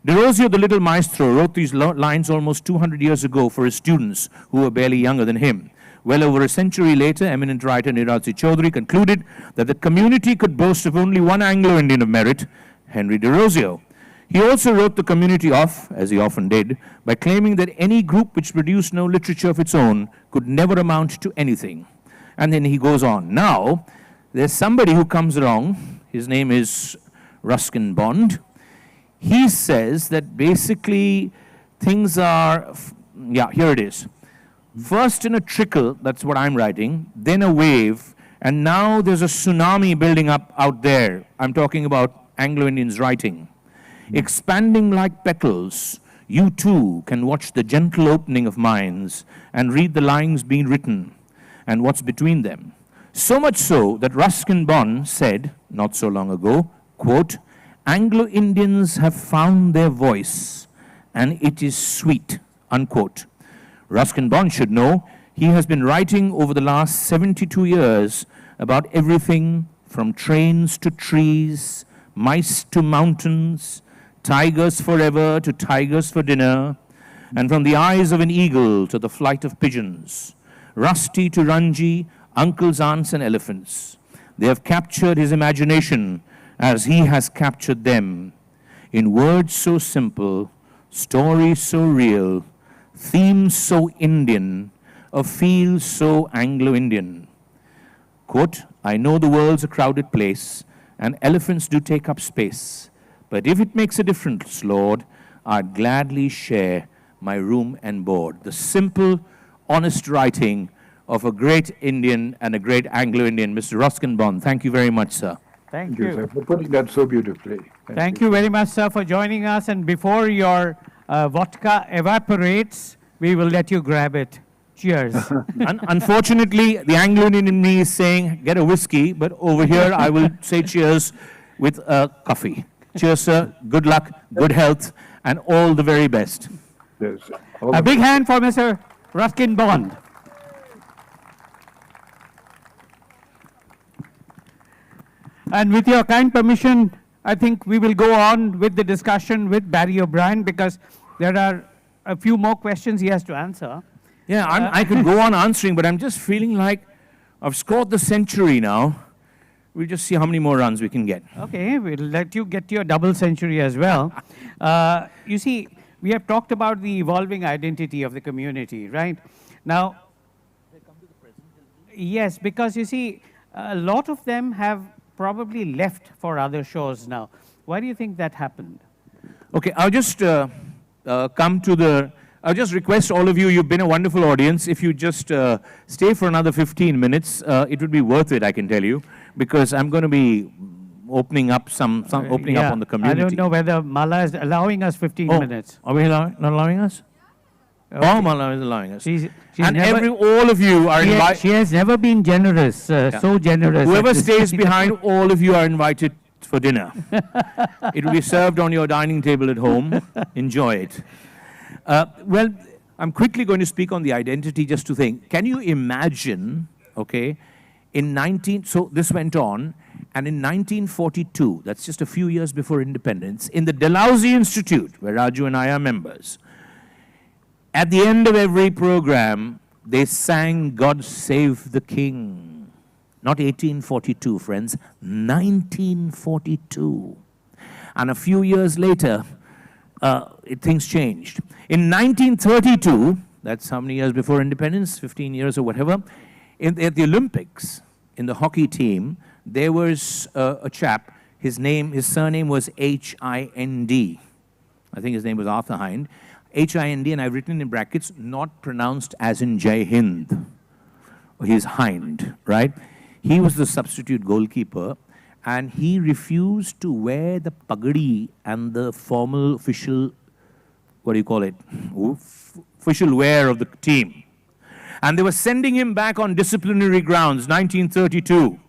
De Rosio, the little maestro, wrote these lines almost 200 years ago for his students who were barely younger than him. Well over a century later, eminent writer Nirad C. Chaudhary concluded that the community could boast of only one Anglo-Indian of merit, Henry de Rosio. He also wrote the community off, as he often did, by claiming that any group which produced no literature of its own could never amount to anything. And then he goes on. Now, there's somebody who comes along, his name is Ruskin Bond. He says that basically things are, here it is. First in a trickle, that's what I'm writing, then a wave, and now there's a tsunami building up out there. I'm talking about Anglo-Indians writing. Expanding like petals, you too can watch the gentle opening of minds and read the lines being written and what's between them. So much so that Ruskin Bond said, not so long ago, quote, Anglo-Indians have found their voice, and it is sweet, unquote. Ruskin Bond should know he has been writing over the last 72 years about everything from trains to trees, mice to mountains, tigers forever to tigers for dinner, and from the eyes of an eagle to the flight of pigeons, Rusty to Ranji, uncles, aunts, and elephants. They have captured his imagination as he has captured them. In words so simple, stories so real, themes so Indian, a feel so Anglo-Indian. Quote, I know the world's a crowded place, and elephants do take up space. But if it makes a difference, Lord, I'd gladly share my room and board. The simple, honest writing of a great Indian and a great Anglo-Indian, Mr. Ruskin Bond. Thank you very much, sir.
Thank
Thank you,
you.
sir, for putting that so beautifully.
Thank you very much, sir, for joining us. And before your vodka evaporates, we will let you grab it. Cheers.
Unfortunately, the Anglo-Indian in me is saying, get a whiskey, but over here I will say cheers with coffee. Cheers, sir. Good luck, good health, and all the very best.
Yes. All
A
the
big hand for Mr. Ruskin Bond. And with your kind permission, I think we will go on with the discussion with Barry O'Brien because there are a few more questions he has to answer.
Yeah, I could go on answering, but I'm just feeling like I've scored the century now. We'll just see how many more runs we can get.
Okay, we'll let you get your double century as well. You see, we have talked about the evolving identity of the community, right? Now, yes, because you see, a lot of them have probably left for other shows now. Why do you think that happened?
Okay, I'll just I'll just request all of you, you've been a wonderful audience, if you just stay for another 15 minutes, it would be worth it, I can tell you, because I'm going to be opening up opening up on the community.
I don't know whether Mala is allowing us 15 minutes.
Are we not allowing us?
Okay.
Oh, Mala is allowing us.
She's
And
never,
all of you are invited.
she has never been generous, so generous.
Whoever
at this
stays
stage.
behind, all of you are invited for dinner. It will be served on your dining table at home. Enjoy it. Well, I'm quickly going to speak on the identity just to think. Can you imagine, okay, so this went on, and in 1942, that's just a few years before independence, in the Dalhousie Institute, where Raju and I are members, at the end of every program, they sang God Save the King. Not 1842, friends, 1942. And a few years later, things changed. In 1932, that's how many years before independence, 15 years or whatever, at the Olympics, in the hockey team, there was a chap, his surname was H-I-N-D. I think his name was Arthur Hind. H-I-N-D, and I've written in brackets, not pronounced as in Jai Hind. He's Hind, right? He was the substitute goalkeeper, and he refused to wear the pagadi and the formal official, what do you call it, official wear of the team. And they were sending him back on disciplinary grounds, 1932.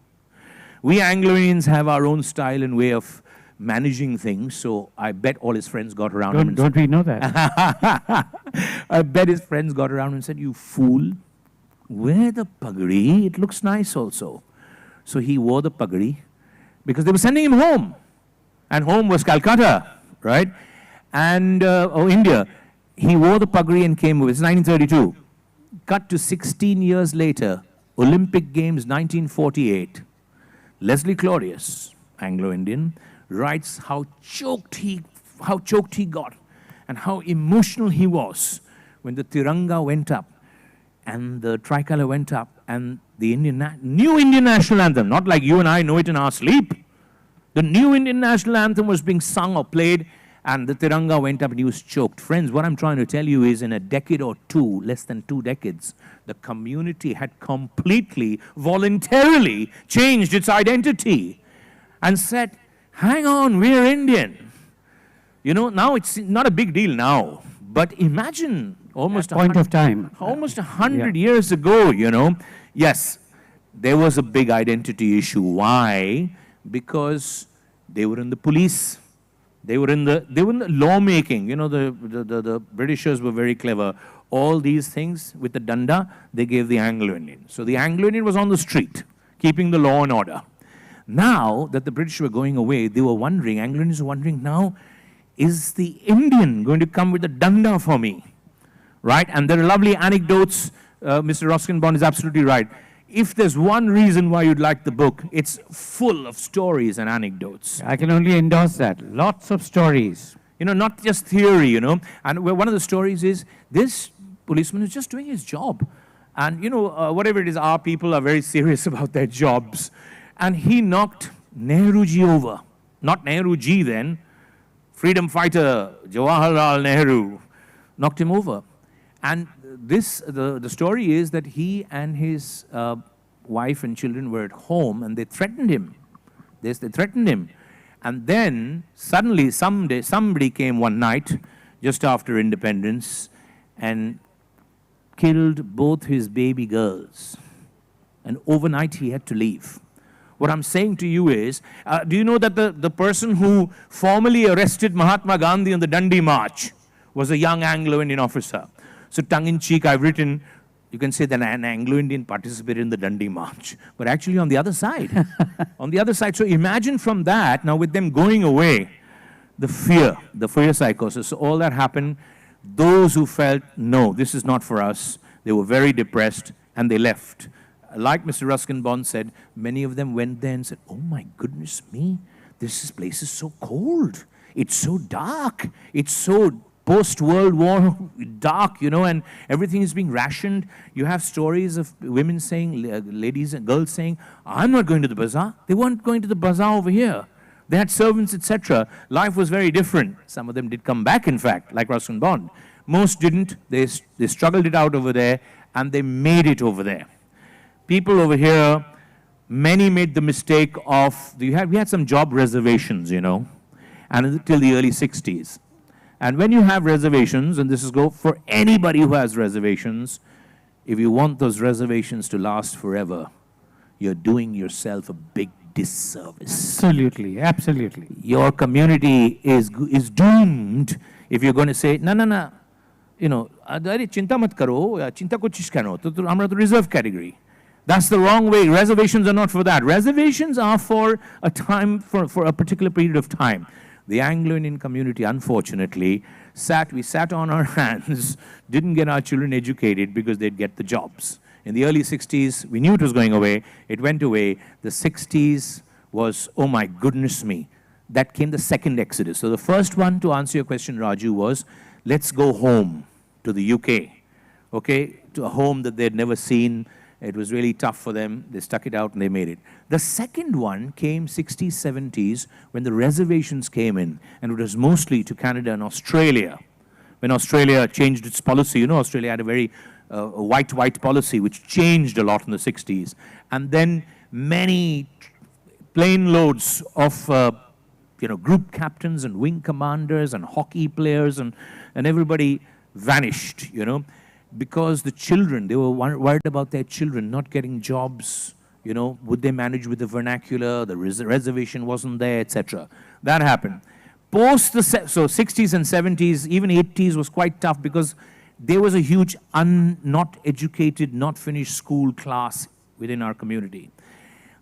We Anglo-Indians have our own style and way of managing things, so I bet all his friends got around him and
Don't we know that?
I bet his friends got around and said, "You fool, wear the pagadi, it looks nice also." So he wore the pagadi because they were sending him home. And home was Kolkata, right? And, India. He wore the pagadi and came with it. It's 1932. Cut to 16 years later, Olympic Games 1948. Leslie Claudius, Anglo-Indian, writes how choked he got and how emotional he was when the Tiranga went up and the tricolor went up and the new Indian national anthem, not like you and I know it in our sleep. The new Indian national anthem was being sung or played and the Tiranga went up and he was choked. Friends, what I'm trying to tell you is in a decade or two, less than 2 decades, the community had completely, voluntarily changed its identity and said, hang on, we're Indian. You know, now it's not a big deal now, but imagine almost
At point of time.
Almost 100 years ago, you know. Yes, there was a big identity issue. Why? Because they were in the police. They were in the lawmaking. You know, the Britishers were very clever. All these things with the danda, they gave the Anglo-Indian. So the Anglo-Indian was on the street, keeping the law and order. Now that the British were going away, they were wondering, Anglo-Indians were wondering now, is the Indian going to come with a danda for me? Right? And there are lovely anecdotes. Mr. Ruskin Bond is absolutely right. If there's one reason why you'd like the book, it's full of stories and anecdotes.
I can only endorse that. Lots of stories.
You know, not just theory, you know. And one of the stories is this policeman is just doing his job. And, you know, whatever it is, our people are very serious about their jobs. And he knocked Nehruji over. Not Nehruji then. Freedom fighter Jawaharlal Nehru knocked him over. And the story is that he and his wife and children were at home and they threatened him. They threatened him. And then suddenly, somebody came one night, just after independence, and killed both his baby girls. And overnight he had to leave. What I'm saying to you is, do you know that the person who formally arrested Mahatma Gandhi on the Dundee March was a young Anglo-Indian officer? So tongue-in-cheek, I've written, you can say that an Anglo-Indian participated in the Dundee March, but actually on the other side. On the other side. So imagine from that, now with them going away, the fear psychosis, so all that happened. Those who felt, no, this is not for us, they were very depressed and they left. like Mr. Ruskin Bond said, many of them went there and said, oh my goodness me, this place is so cold. It's so dark. It's so post-World War dark, and everything is being rationed. You have stories of women saying, ladies and girls saying, I'm not going to the bazaar. They weren't going to the bazaar over here. They had servants, etc. Life was very different. Some of them did come back, in fact, like Ruskin Bond. Most didn't. They struggled it out over there, and they made it over there. People over here, many made the mistake of, we had some job reservations, and until the early 60s. And when you have reservations, and this is go for anybody who has reservations, if you want those reservations to last forever, you're doing yourself a big disservice.
Absolutely, absolutely.
Your community is doomed if you're going to say, no, अरे चिंता मत करो या चिंता को चीज करो तो हमारा तो reserve category. That's the wrong way. Reservations are not for that. Reservations are for a time, for a particular period of time. The Anglo-Indian community, unfortunately, we sat on our hands, didn't get our children educated because they'd get the jobs. In the early 60s, we knew it was going away. It went away. The 60s was, oh my goodness me. That came the second exodus. So the first one, to answer your question, Raju, was let's go home to the UK, okay, to a home that they'd never seen. It was really tough for them. They stuck it out and they made it. The second one came 60s, 70s, when the reservations came in, and it was mostly to Canada and Australia. When Australia changed its policy, Australia had a very white policy, which changed a lot in the 60s. And then many plane loads of group captains and wing commanders and hockey players and everybody vanished, because the children, they were worried about their children not getting jobs, would they manage with the vernacular, the reservation wasn't there, etc. That happened. So 60s and 70s, even 80s was quite tough because there was a huge not educated, not finished school class within our community.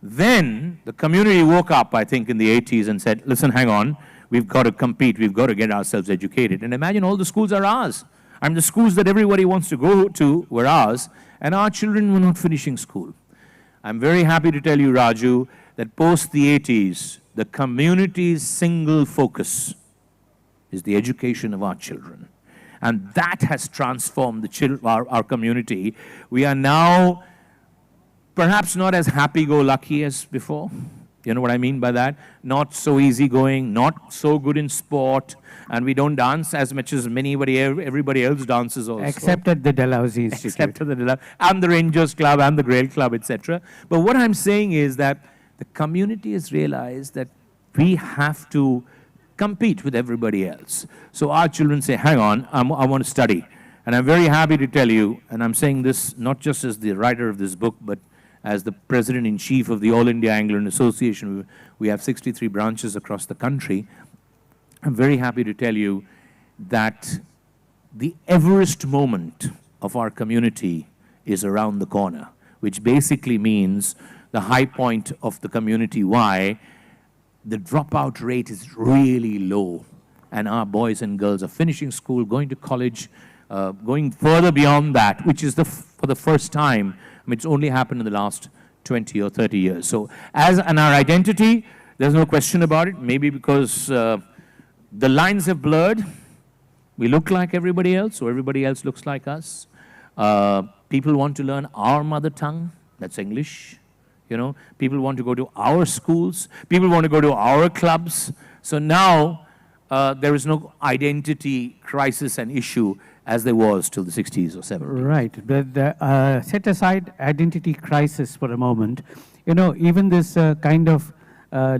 Then the community woke up, I think, in the 80s and said, listen, hang on, we've got to compete, we've got to get ourselves educated. And imagine all the schools are ours. The schools that everybody wants to go to were ours, and our children were not finishing school. I'm very happy to tell you, Raju, that post the 80s, the community's single focus is the education of our children. And that has transformed our community. We are now perhaps not as happy-go-lucky as before. You know what I mean by that? Not so easygoing, not so good in sport, and we don't dance as much as everybody else dances also.
Except at the Dalhousie Institute.
Except at the Dalhousie, and the Rangers Club, and the Grail Club, etc. But what I'm saying is that the community has realized that we have to compete with everybody else. So our children say, hang on, I want to study. And I'm very happy to tell you, and I'm saying this not just as the writer of this book, but as the President-in-Chief of the All India Anglo-Indian Association. We have 63 branches across the country. I'm very happy to tell you that the Everest moment of our community is around the corner, which basically means the high point of the community. Why? The dropout rate is really low, and our boys and girls are finishing school, going to college, going further beyond that, which is for the first time. It's only happened in the last 20 or 30 years. So and our identity, there's no question about it, maybe because the lines have blurred. We look like everybody else, so everybody else looks like us. People want to learn our mother tongue, that's English. People want to go to our schools. People want to go to our clubs. So now there is no identity crisis and issue as there was till the 60s or 70s.
Right. But set aside identity crisis for a moment. Even this kind of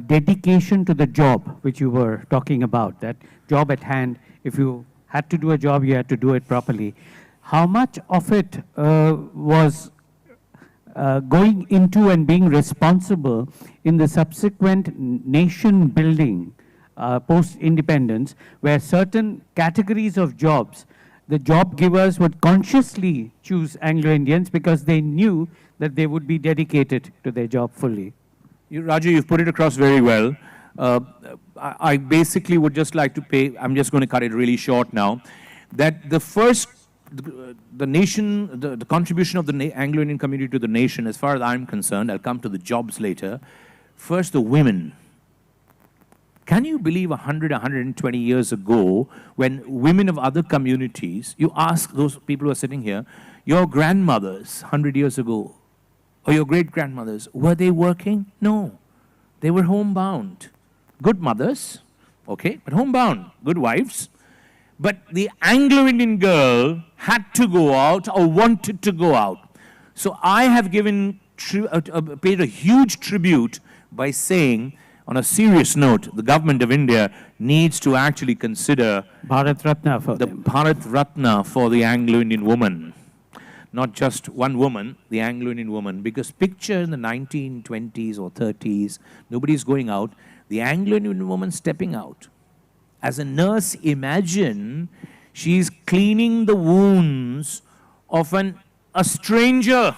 dedication to the job, which you were talking about, that job at hand, if you had to do a job, you had to do it properly. How much of it was going into and being responsible in the subsequent nation building post-independence, where certain categories of jobs, the job givers would consciously choose Anglo-Indians because they knew that they would be dedicated to their job fully?
Raju, you've put it across very well. I basically would just like to I'm just going to cut it really short now, that the first the nation, the contribution of the Anglo-Indian community to the nation, as far as I'm concerned, I'll come to the jobs later. First, the women. Can you believe 100, 120 years ago, when women of other communities, you ask those people who are sitting here, your grandmothers 100 years ago, or your great-grandmothers, were they working? No. They were homebound. Good mothers, okay, but homebound, good wives. But the Anglo-Indian girl had to go out or wanted to go out. So I have paid a huge tribute by saying, on a serious note, the government of India needs to actually consider
Bharat Ratna for
the
them.
Bharat Ratna for the Anglo-Indian woman. Not just one woman, the Anglo-Indian woman. Because picture in the 1920s or 30s, nobody's going out. The Anglo-Indian woman stepping out. As a nurse, imagine she's cleaning the wounds of a stranger.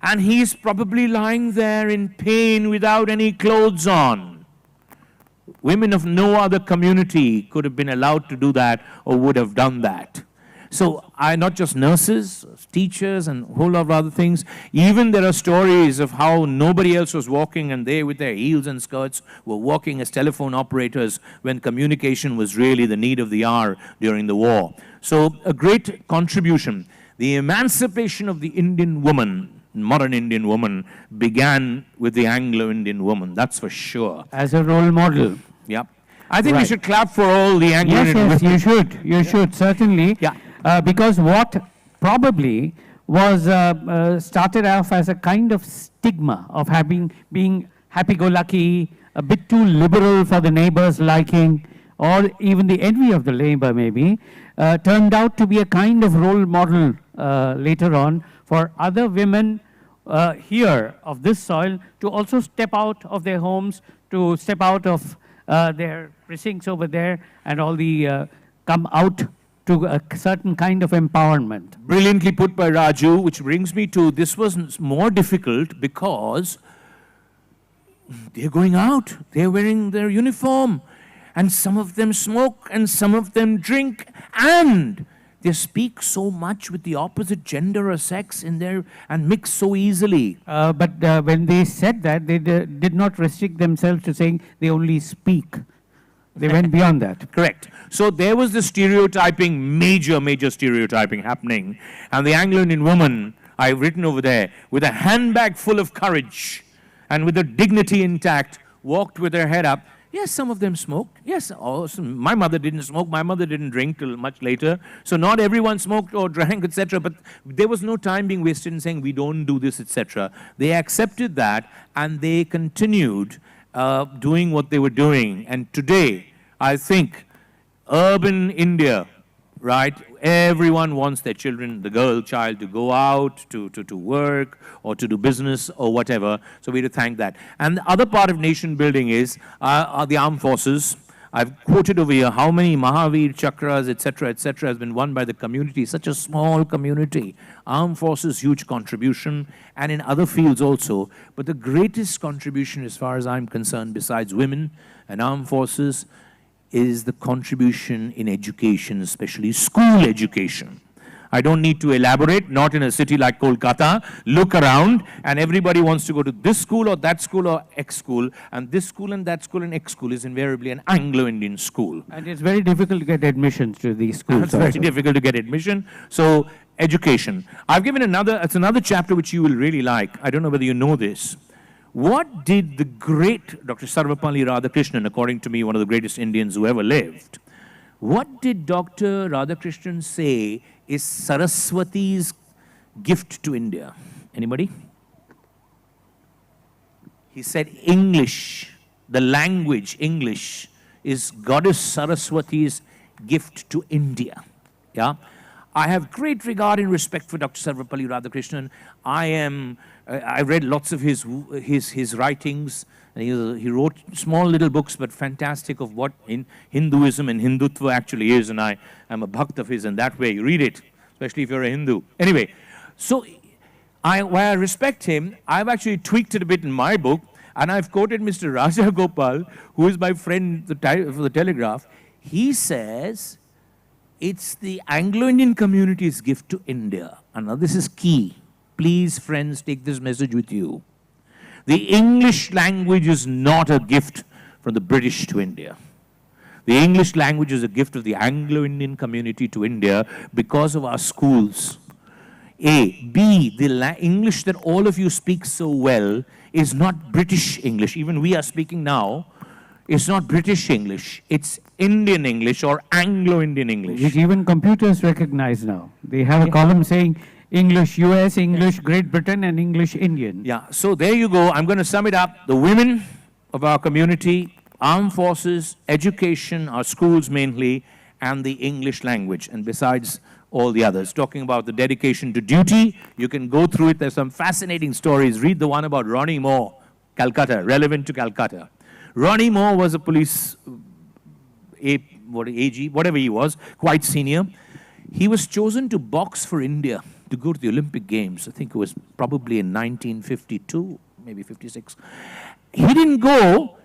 And he's probably lying there in pain without any clothes on. Women of no other community could have been allowed to do that or would have done that. So not just nurses, teachers, and a whole lot of other things. Even there are stories of how nobody else was walking and they with their heels and skirts were walking as telephone operators when communication was really the need of the hour during the war. So a great contribution. The emancipation of the Indian woman, modern Indian woman, began with the Anglo-Indian woman, that's for sure.
As a role model.
Yep. I think we
Right.
should clap for all the Anglo-Indian
Yes,
women.
you should. You should, certainly.
Yeah.
Because what probably was started off as a kind of stigma of being happy-go-lucky, a bit too liberal for the neighbor's liking, or even the envy of the neighbor maybe, turned out to be a kind of role model later on for other women here of this soil to also step out of their homes, to step out of their precincts over there, and all the come out to a certain kind of empowerment.
Brilliantly put by Raju, which brings me to this was more difficult because they're going out, they're wearing their uniform, and some of them smoke and some of them drink, and they speak so much with the opposite gender or sex in there and mix so easily.
But when they said that, they did not restrict themselves to saying they only speak. They went beyond that.
Correct. So there was the stereotyping, major stereotyping happening. And the Anglo-Indian woman, I've written over there, with a handbag full of courage and with her dignity intact, walked with her head up. Yes, some of them smoked. Yes, my mother didn't smoke. My mother didn't drink till much later. So not everyone smoked or drank, etc. But there was no time being wasted in saying we don't do this, etc. They accepted that and they continued doing what they were doing. And today, I think, urban India, right, everyone wants their children, the child to go out, to work, or to do business, or whatever. So we have to thank that. And the other part of nation building is the armed forces. I've quoted over here how many Mahavir Chakras, etc., has been won by the community, such a small community. Armed forces, huge contribution, and in other fields also. But the greatest contribution, as far as I'm concerned, besides women and armed forces, is the contribution in education, especially school education. I don't need to elaborate, not in a city like Kolkata. Look around, and everybody wants to go to this school or that school or X school, and this school and that school and X school is invariably an Anglo-Indian school.
And it's very difficult to get admissions to these schools.
It's very difficult to get admission. So, education. I've given it's another chapter which you will really like. I don't know whether you know this. What did the great Dr. Sarvapalli Radhakrishnan, according to me, one of the greatest Indians who ever lived, what did Dr. Radhakrishnan say is Saraswati's gift to India? Anybody? He said English, the language English, is Goddess Saraswati's gift to India. Yeah? I have great regard and respect for Dr. Sarvapalli Radhakrishnan. I read lots of his writings. And he wrote small little books, but fantastic, of what Hinduism and Hindutva actually is. And I am a bhakt of his in that way. You read it, especially if you're a Hindu. Anyway, so while I respect him, I've actually tweaked it a bit in my book. And I've quoted Mr. Raja Gopal, who is my friend for the Telegraph. He says, It's the Anglo-Indian community's gift to India. And now this is key. Please, friends, take this message with you. The English language is not a gift from the British to India. The English language is a gift of the Anglo-Indian community to India because of our schools. A. B. The English that all of you speak so well is not British English. Even we are speaking now. It's not British English. It's Indian English or Anglo-Indian English.
Which even computers recognize now. They have a column saying English US, English Great Britain, and English Indian.
Yeah, so there you go. I'm going to sum it up. The women of our community, armed forces, education, our schools mainly, and the English language, and besides all the others. Talking about the dedication to duty, you can go through it. There's some fascinating stories. Read the one about Ronnie Moore, Calcutta, relevant to Calcutta. Ronnie Moore was a police AG, whatever he was, quite senior. He was chosen to box for India to go to the Olympic Games. I think it was probably in 1952, maybe 56. He didn't go.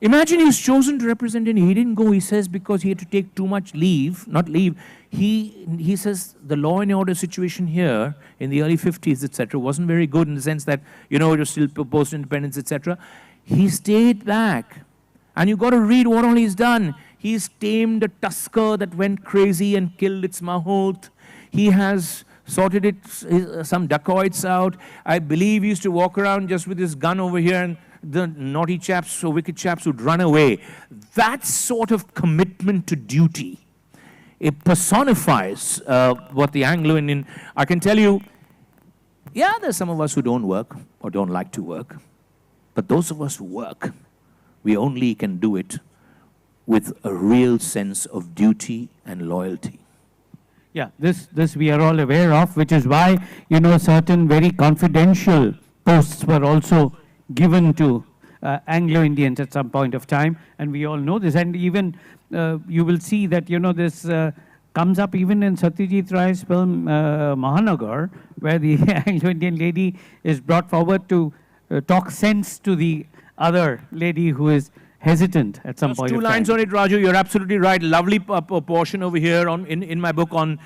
Imagine he was chosen to represent India. He didn't go, he says, because he had to take too much leave, not leave. He says the law and order situation here in the early 50s, etc., wasn't very good in the sense that, you know, it was still post-independence, etc. He stayed back. And you got to read what all he's done. He's tamed a tusker that went crazy and killed its mahout. He has sorted some dacoits out. I believe he used to walk around just with his gun over here, and the naughty chaps or wicked chaps would run away. That sort of commitment to duty, it personifies what the Anglo-Indian, I can tell you, yeah, there's some of us who don't work or don't like to work. But those of us who work, we only can do it with a real sense of duty and loyalty.
Yeah, this we are all aware of, which is why, you know, certain very confidential posts were also given to Anglo-Indians at some point of time, and we all know this. And even you will see that, you know, this comes up even in Satyajit Ray's film Mahanagar, where the Anglo-Indian lady is brought forward to talk sense to the other lady who is hesitant at some point.
Just 2 lines on it, Raju. You're absolutely right. Lovely portion over here in my book on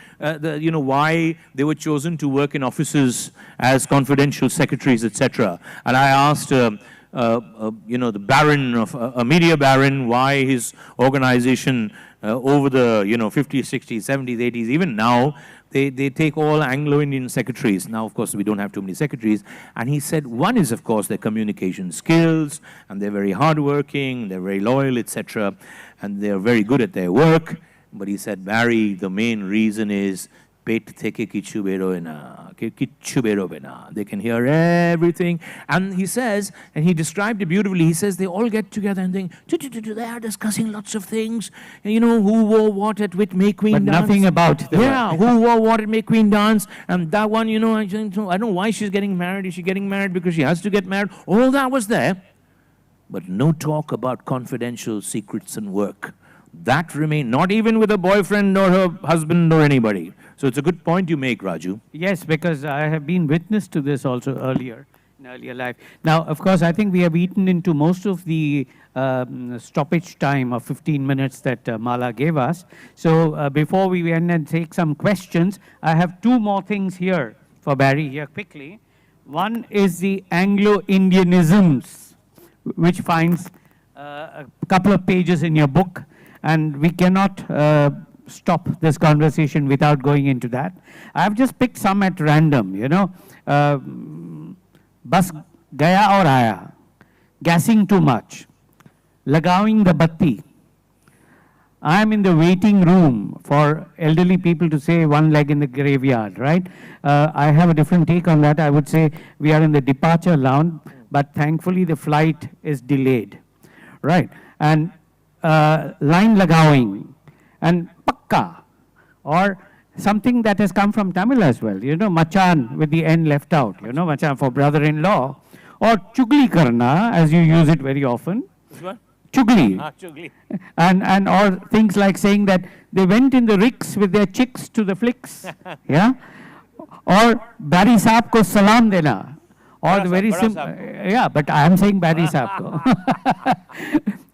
you know, why they were chosen to work in offices as confidential secretaries, etc. And I asked you know, the baron of a media baron, why his organization over the, you know, 50s, 60s, 70s, 80s, even now, they take all Anglo-Indian secretaries. Now, of course, we don't have too many secretaries. And he said, one is, of course, their communication skills, and they're very hardworking, they're very loyal, etc., and they're very good at their work. But he said, Barry, the main reason is pet theke kichu bero na. They can hear everything. And he says, and he described it beautifully, he says they all get together and think, they are discussing lots of things. And, you know, who wore what at May Queen
but
dance.
nothing about the
who wore what at May Queen dance. And that one, you know, I don't know why she's getting married. Is she getting married because she has to get married? All that was there. But no talk about confidential secrets and work. That remained, not even with a boyfriend or her husband or anybody. So it's a good point you make, Raju.
Yes, because I have been witness to this also earlier, in earlier life. Now, of course, I think we have eaten into most of the stoppage time of 15 minutes that Mala gave us. So before we end and take some questions, I have 2 more things here for Barry here quickly. One is the Anglo-Indianisms, which finds a couple of pages in your book, and we cannot stop this conversation without going into that. I've just picked some at random, you know. Bus gaya aur aaya, gassing too much, lagawing the batti. I am in the waiting room for elderly people to say one leg in the graveyard, right? I have a different take on that. I would say we are in the departure lounge, but thankfully the flight is delayed, right? And line lagawing and pakka, or something that has come from Tamil as well, you know, machan with the N left out, you know, machan for brother-in-law, or chugli karna, as you use it very often.
Which one?
Chugli.
Chugli.
And or things like saying that they went in the ricks with their chicks to the flicks, yeah? Or Barry Saab ko salam dena. Or the very simple, yeah, but I am saying Barry Saab ko.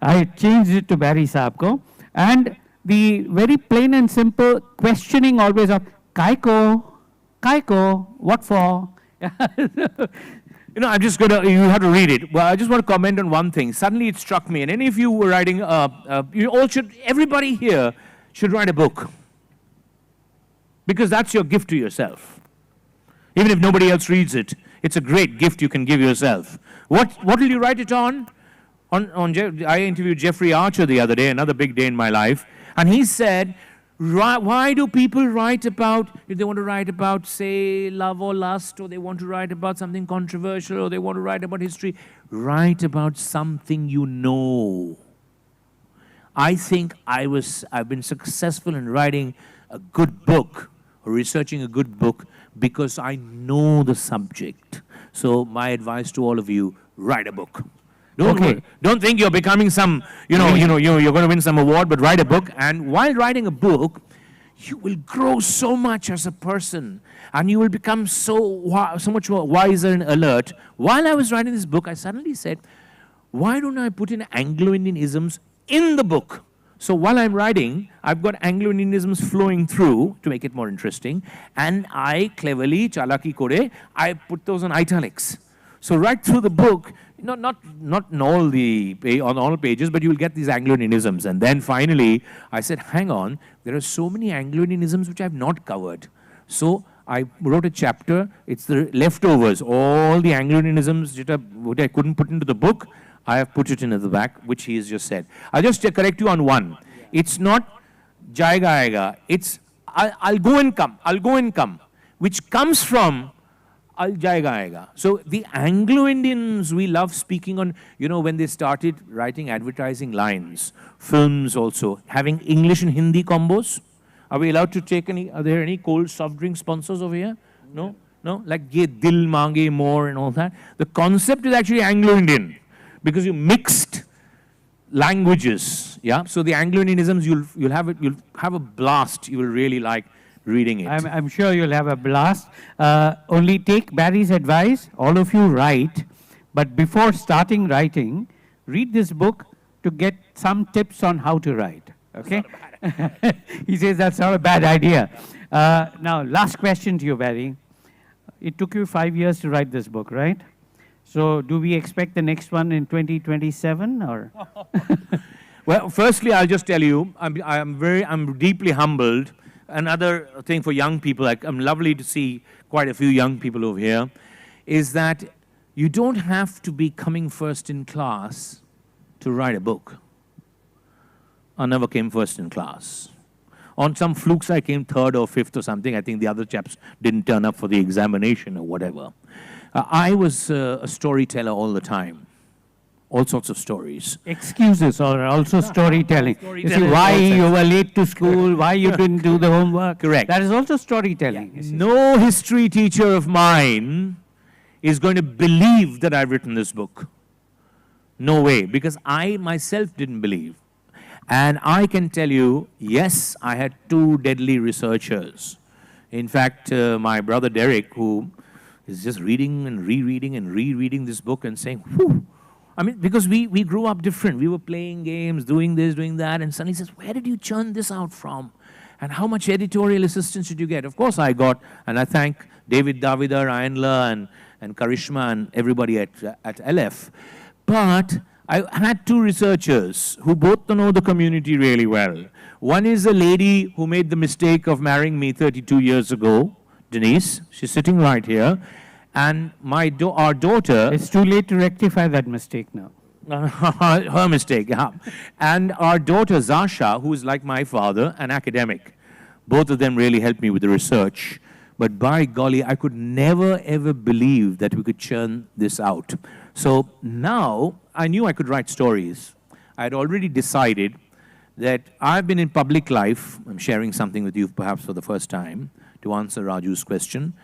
I changed it to Barry Saab ko. And the very plain and simple questioning always of, Kaiko, what for?
You know, I'm just going to, you have to read it. Well, I just want to comment on one thing. Suddenly it struck me, and any of you were writing, you all should, everybody here should write a book. Because that's your gift to yourself. Even if nobody else reads it, it's a great gift you can give yourself. What will you write it on? I interviewed Jeffrey Archer the other day, another big day in my life, and he said, why do people write about, if they want to write about, say, love or lust, or they want to write about something controversial, or they want to write about history, write about something you know. I think I've been successful in writing a good book, or researching a good book, because I know the subject. So my advice to all of you, write a book. Don't think you're becoming some, you're going to win some award, but write a book. And while writing a book, you will grow so much as a person, and you will become so much more wiser and alert. While I was writing this book, I suddenly said, why don't I put in Anglo-Indian isms in the book? So while I'm writing, I've got Anglo-Indian isms flowing through to make it more interesting, and I cleverly, chalaki kore, I put those on italics. So right through the book, not on all pages, but you'll get these Anglo-Indian isms. And then finally, I said, hang on, there are so many Anglo-Indian isms which I've not covered. So I wrote a chapter, it's the leftovers, all the Anglo-Indian isms which I couldn't put into the book, I have put it in at the back, which he has just said. I'll just correct you on one. It's not jayega aayega, it's I'll go and come, which comes from Al jayega aayega. So the Anglo-Indians, we love speaking on, when they started writing advertising lines, films also, having English and Hindi combos. Are we allowed to take are there any cold soft drink sponsors over here? No? No? Like ye dil mange more and all that. The concept is actually Anglo-Indian, because you mixed languages, yeah? So the Anglo-Indianisms, you'll have a blast. You will really like reading it.
I'm sure you'll have a blast. Only take Barry's advice. All of you write, but before starting writing, read this book to get some tips on how to write, okay? He says that's not a bad idea. Now, last question to you, Barry. It took you 5 years to write this book, right? So do we expect the next one in 2027 or?
Well, firstly, I'll just tell you, I'm deeply humbled. Another thing for young people, I'm lovely to see quite a few young people over here, is that you don't have to be coming first in class to write a book. I never came first in class. On some flukes, I came third or fifth or something. I think the other chaps didn't turn up for the examination or whatever. I was a storyteller all the time. All sorts of stories.
Excuses are also storytelling. You see, why you were late to school, why you didn't do the homework.
Correct.
That is also storytelling.
Yeah. No history teacher of mine is going to believe that I've written this book. No way, because I myself didn't believe. And I can tell you, yes, I had two deadly researchers. In fact, my brother Derek, who is just reading and rereading this book and saying, whew. I mean, because we grew up different. We were playing games, doing this, doing that, and suddenly he says, where did you churn this out from? And how much editorial assistance did you get? Of course I got, and I thank David Davidar, Ayanla, and Karishma, and everybody at LF. But I had two researchers who both know the community really well. One is a lady who made the mistake of marrying me 32 years ago, Denise. She's sitting right here. And our daughter...
It's too late to rectify that mistake now.
Her mistake, yeah. And our daughter, Zasha, who is like my father, an academic. Both of them really helped me with the research. But by golly, I could never, ever believe that we could churn this out. So now, I knew I could write stories. I had already decided that I've been in public life. I'm sharing something with you perhaps for the first time to answer Raju's question.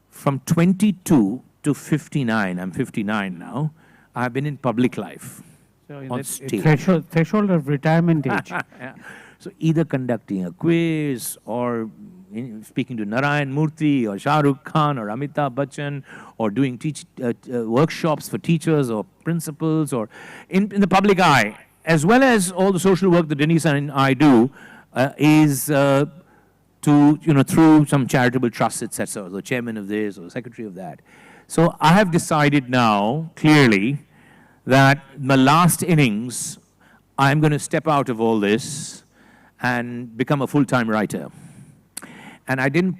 From 22 to 59, I'm 59 now, I've been in public life.
So
on stage.
Threshold of retirement age.
Yeah. So either conducting a quiz or speaking to Narayan Murthy or Shah Rukh Khan or Amitabh Bachchan or doing workshops for teachers or principals or in the public eye, as well as all the social work that Denise and I do, is to, through some charitable trusts, etc., the chairman of this or the secretary of that. So I have decided now, clearly, that my last innings, I'm going to step out of all this and become a full-time writer. And I didn't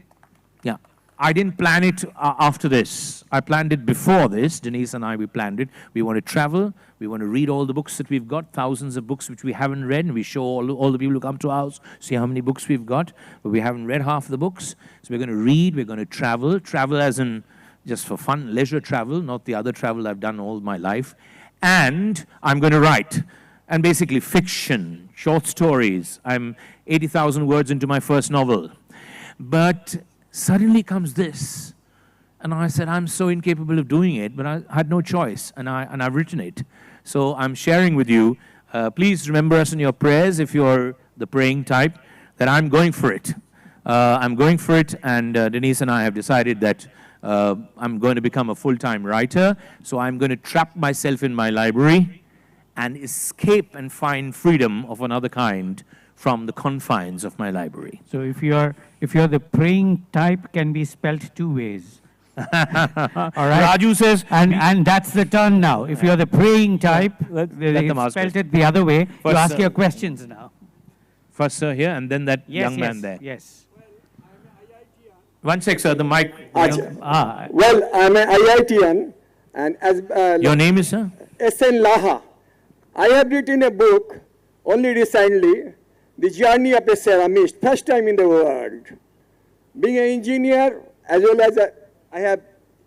plan it after this. I planned it before this. Denise and I, we planned it. We want to travel. We want to read all the books that we've got, thousands of books which we haven't read, and we show all the people who come to our house, see how many books we've got, but we haven't read half the books. So we're going to read, we're going to travel as in just for fun, leisure travel, not the other travel I've done all my life. And I'm going to write. And basically fiction, short stories. I'm 80,000 words into my first novel. But suddenly comes this. And I said, I'm so incapable of doing it, but I had no choice, and I've written it. So I'm sharing with you. Please remember us in your prayers, if you're the praying type, that I'm going for it. I'm going for it, and Denise and I have decided that I'm going to become a full-time writer. So I'm going to trap myself in my library and escape and find freedom of another kind from the confines of my library.
So if you're the praying type, can be spelt two ways. All right.
Raju says,
and that's the turn now. If you're the praying type, they spelt it the other way. You ask your questions now.
First, sir, here, and then that young man there.
Yes.
One sec, sir, the mic.
Well, I'm an IITian, and as
Your name is, sir?
S.N. Laha. I have written a book only recently, The Journey of a Ceramist, first time in the world. Being an engineer, as well as I have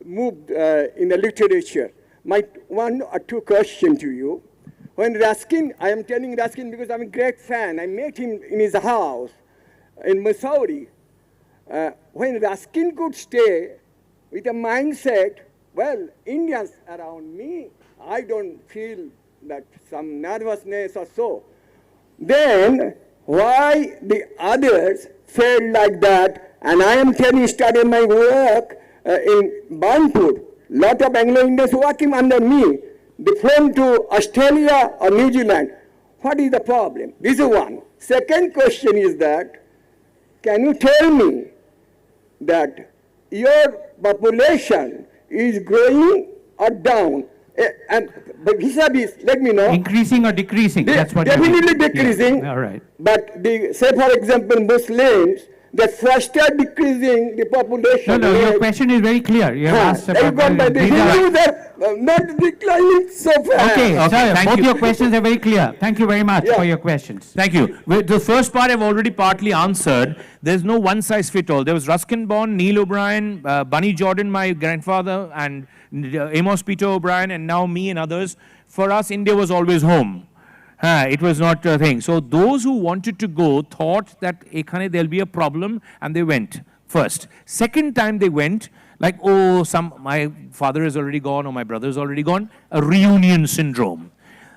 moved in the literature. My one or two questions to you. When Ruskin, I am telling Ruskin because I'm a great fan. I met him in his house in Missouri. When Ruskin could stay with a mindset, well, Indians around me, I don't feel that some nervousness or so. Then, why the others felt like that? And I am studying my work in Burnpur. Lot of Anglo-Indians working under me. They flown to Australia or New Zealand. What is the problem? This is one. Second question is that, can you tell me that your population is growing or down? And vis-a-vis, let me know.
Increasing or decreasing? That's what
definitely decreasing.
Yeah. All right.
But say for example, Muslims, the first are decreasing the population.
No, your question is very clear. You have asked about
the Hindus are not declining so fast.
Okay, sir,
thank
both
you.
your questions are very clear. Thank you very much for your questions.
Thank you. The first part I've already partly answered. There's no one size fit all. There was Ruskin Bond, Neil O'Brien, Bunny Jordan, my grandfather, and Amos Peter O'Brien, and now me and others. For us, India was always home. It was not a thing. So those who wanted to go thought that there'll be a problem, and they went first. Second time they went, like, oh, my father is already gone or my brother is already gone, a reunion syndrome.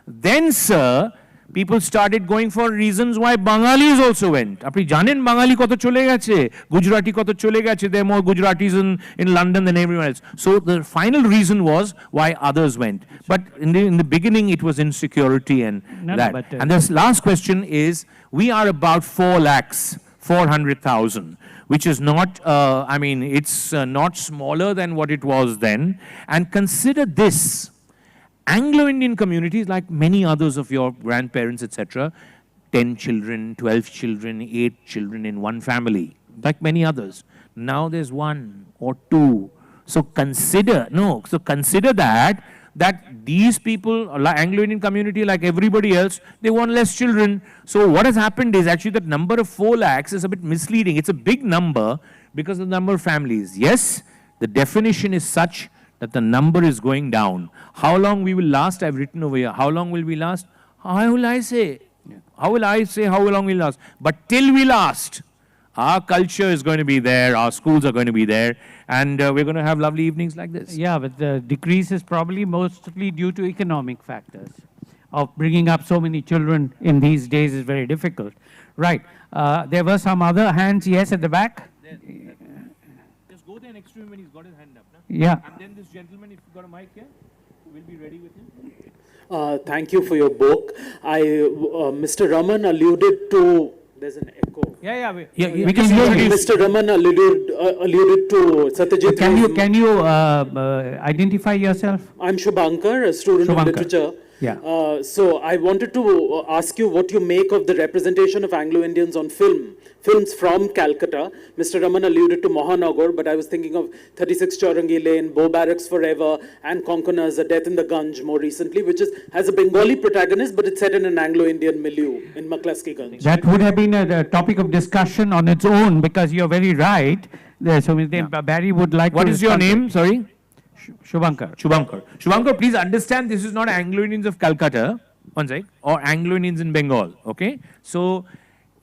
Then, sir, people started going for reasons why Bengalis also went. Apni janen Bengali koto chole geche, Gujarati koto chole geche, there are more Gujaratis in London than everyone else. So the final reason was why others went. But in the beginning, it was insecurity and that. And this last question is, we are about 4,400,000, which is not, it's not smaller than what it was then. And consider this. Anglo-Indian communities, like many others of your grandparents, etc., 10 children, 12 children, 8 children in one family, like many others. Now there's 1 or 2. So consider that these people, Anglo-Indian community, like everybody else, they want less children. So what has happened is actually that number of 4 lakhs is a bit misleading. It's a big number because of the number of families. Yes, the definition is such that the number is going down. How long we will last, I've written over here. How long will we last? How will I say? How will I say how long we'll last? But till we last, our culture is going to be there, our schools are going to be there, and we're going to have lovely evenings like this.
Yeah, but the decrease is probably mostly due to economic factors. Of bringing up so many children in these days is very difficult. Right. There were some other hands, yes, at the back.
Just go there next to him when he's got his hand up.
Yeah.
And then this gentleman, if you've got a mic here, we'll be ready with him.
Thank you for your book. Mr. Raman alluded to There's an echo.
Yeah,
we can hear you.
Mr. Raman alluded to Satyajit.
Can you identify yourself?
I'm Shubhankar, a student of
Shubhankar.
literature.
Yeah.
So I wanted to ask you what you make of the representation of Anglo-Indians on films from Calcutta. Mr. Raman alluded to Mahanagar, but I was thinking of 36 Chaurangi Lane, Bow Barracks Forever, and Konkanas, A Death in the Ganj more recently, which has a Bengali protagonist, but it's set in an Anglo-Indian milieu in McCluskey Ganj.
That would have been a topic of discussion on its own, because you're very right. So Barry would like
What
to
is your
respond to
name?
it.
Sorry?
Shubhankar.
Shubhankar, please understand this is not Anglo-Indians of Calcutta, one sec, or Anglo-Indians in Bengal, okay? So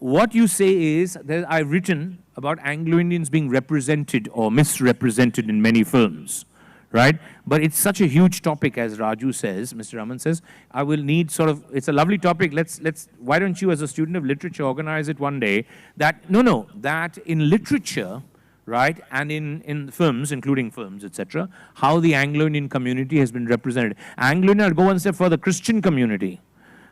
what you say is that I've written about Anglo-Indians being represented or misrepresented in many films, right? But it's such a huge topic, as Raju says, Mr. Raman says, I will need sort of, it's a lovely topic, why don't you as a student of literature organize it one day, that in literature, right, and in films, including films, etc., how the Anglo-Indian community has been represented. Anglo-Indian, I'll go one step further, Christian community.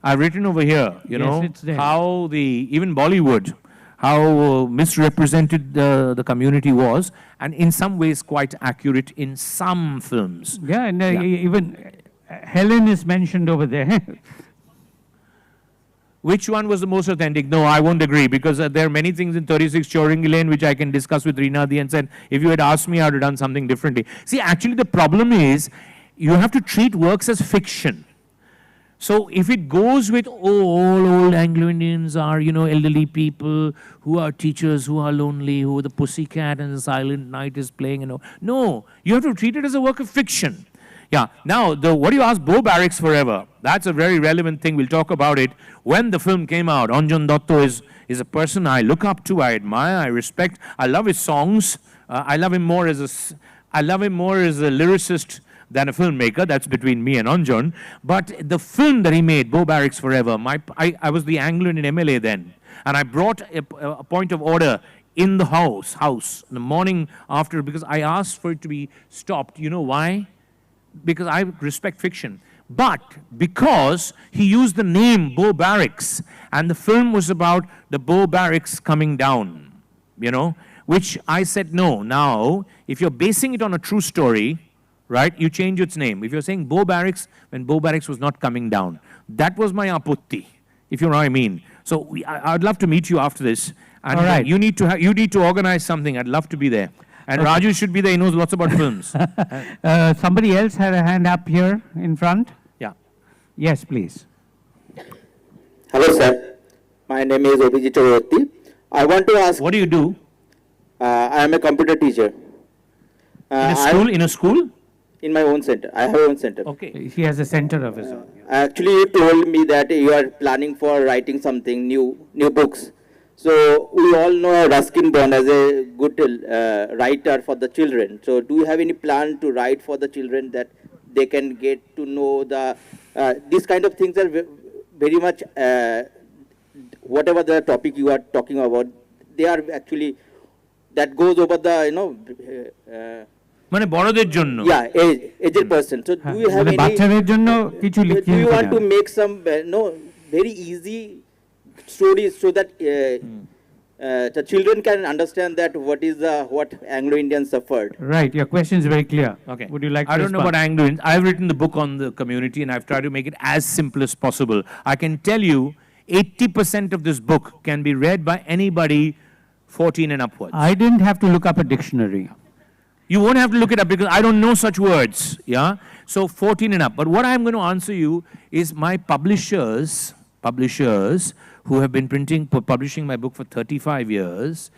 I've written over here,
it's there.
how even Bollywood, how misrepresented the community was, and in some ways quite accurate in some films.
Yeah, and even Helen is mentioned over there.
Which one was the most authentic? No, I won't agree, because there are many things in 36 Chaurangi Lane which I can discuss with Reenadi and said, if you had asked me, I would have done something differently. See, actually the problem is, you have to treat works as fiction. So if it goes with, all old Anglo-Indians are, elderly people who are teachers, who are lonely, who the pussycat and the silent night is playing, no, you have to treat it as a work of fiction. Yeah, now, what do you ask Bow Barracks Forever? That's a very relevant thing. We'll talk about it. When the film came out, Anjan Dotto is a person I look up to, I admire, I respect. I love his songs. I love him more as a lyricist than a filmmaker. That's between me and Anjan. But the film that he made, Bow Barracks Forever, I was the Anglo-Indian MLA then. And I brought a point of order in the house in the morning after, because I asked for it to be stopped. You know why? Because I respect fiction, but because he used the name Bow Barracks, and the film was about the Bow Barracks coming down, which I said, no, now, if you're basing it on a true story, right, you change its name. If you're saying Bow Barracks, when Bow Barracks was not coming down, that was my aputti, if you know what I mean. So I'd love to meet you after this, and
all right.
you need to organize something. I'd love to be there. And okay. Raju should be there. He knows lots about films.
Somebody else had a hand up here in front.
Yeah.
Yes, please.
Hello, sir. My name is Obiji Chaudhary. I want to ask.
What do you do?
I am a computer teacher.
In a school?
In my own center. I have my own center.
Okay.
He has a center of his own.
Actually, you told me that you are planning for writing something new books. So we all know Ruskin Bond as a good writer for the children. So do you have any plan to write for the children that they can get to know these kind of things are very much, whatever the topic you are talking about, they are actually, that goes over the, yeah, aged person. So do you have any, do you want to make some very easy stories so that the children can understand that what Anglo-Indians suffered.
Right, your question is very clear.
Okay.
Would you like to
I don't know about Anglo-Indians. I've written the book on the community, and I've tried to make it as simple as possible. I can tell you 80% of this book can be read by anybody 14 and upwards.
I didn't have to look up a dictionary.
You won't have to look it up because I don't know such words. Yeah. So 14 and up. But what I'm going to answer you is my publishers who have been publishing my book for 35 years,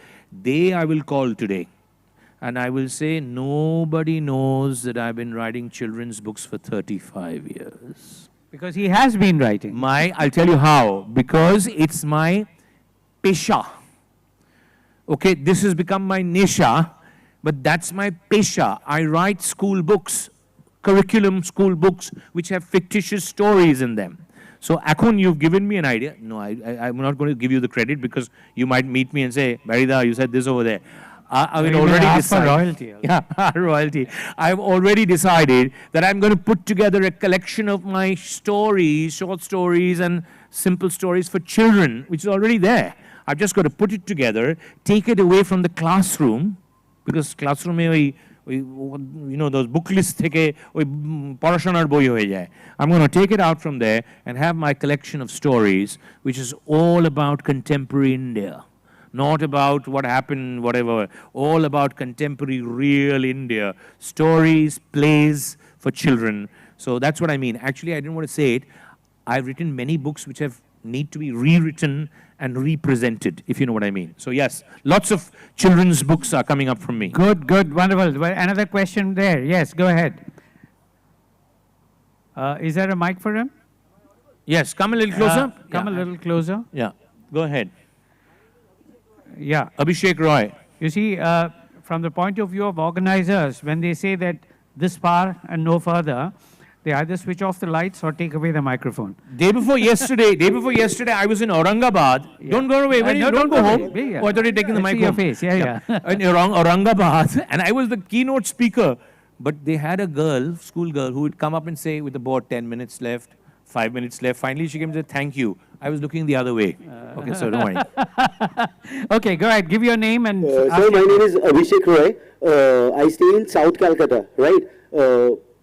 I will call today. And I will say, nobody knows that I've been writing children's books for 35 years.
Because he has been writing.
I'll tell you how. Because it's my pesha. Okay, this has become my nisha, but that's my pesha. I write school books, curriculum school books, which have fictitious stories in them. So, Akon, you've given me an idea. No, I'm not going to give you the credit because you might meet me and say, Barida, you said this over there. I will already decide.
Royalty.
Yeah, royalty. I've already decided that I'm going to put together a collection of my stories, short stories and simple stories for children, which is already there. I've just got to put it together, take it away from the classroom, because classroom mein you know, those book lists theke porashonar boi hoye jay. I'm going to take it out from there and have my collection of stories, which is all about contemporary India. Not about what happened, whatever, all about contemporary, real India. Stories, plays for children. So that's what I mean. Actually, I didn't want to say it. I've written many books which need to be rewritten and represented, if you know what I mean. So yes, lots of children's books are coming up from me.
Good, good, wonderful. Well, another question there. Yes, go ahead. Is there a mic for him?
Yes, come a little closer.
Come a little closer.
Yeah, go ahead.
Yeah.
Abhishek Roy.
You see, from the point of view of organizers, when they say that this far and no further, they either switch off the lights or take away the microphone.
Day before yesterday, I was in Aurangabad. Yeah. Don't go away.
No,
don't go home.
Yeah.
Oh, I thought you were taking the mic
your
home.
face. Yeah.
In Aurangabad, and I was the keynote speaker. But they had a girl, school girl, who would come up and say, with about 10 minutes left, 5 minutes left. Finally, she came and said, thank you. I was looking the other way. Okay, so don't worry.
Okay, go ahead. Give your name and...
Sir, my name is Abhishek Roy. I stay in South Calcutta, right?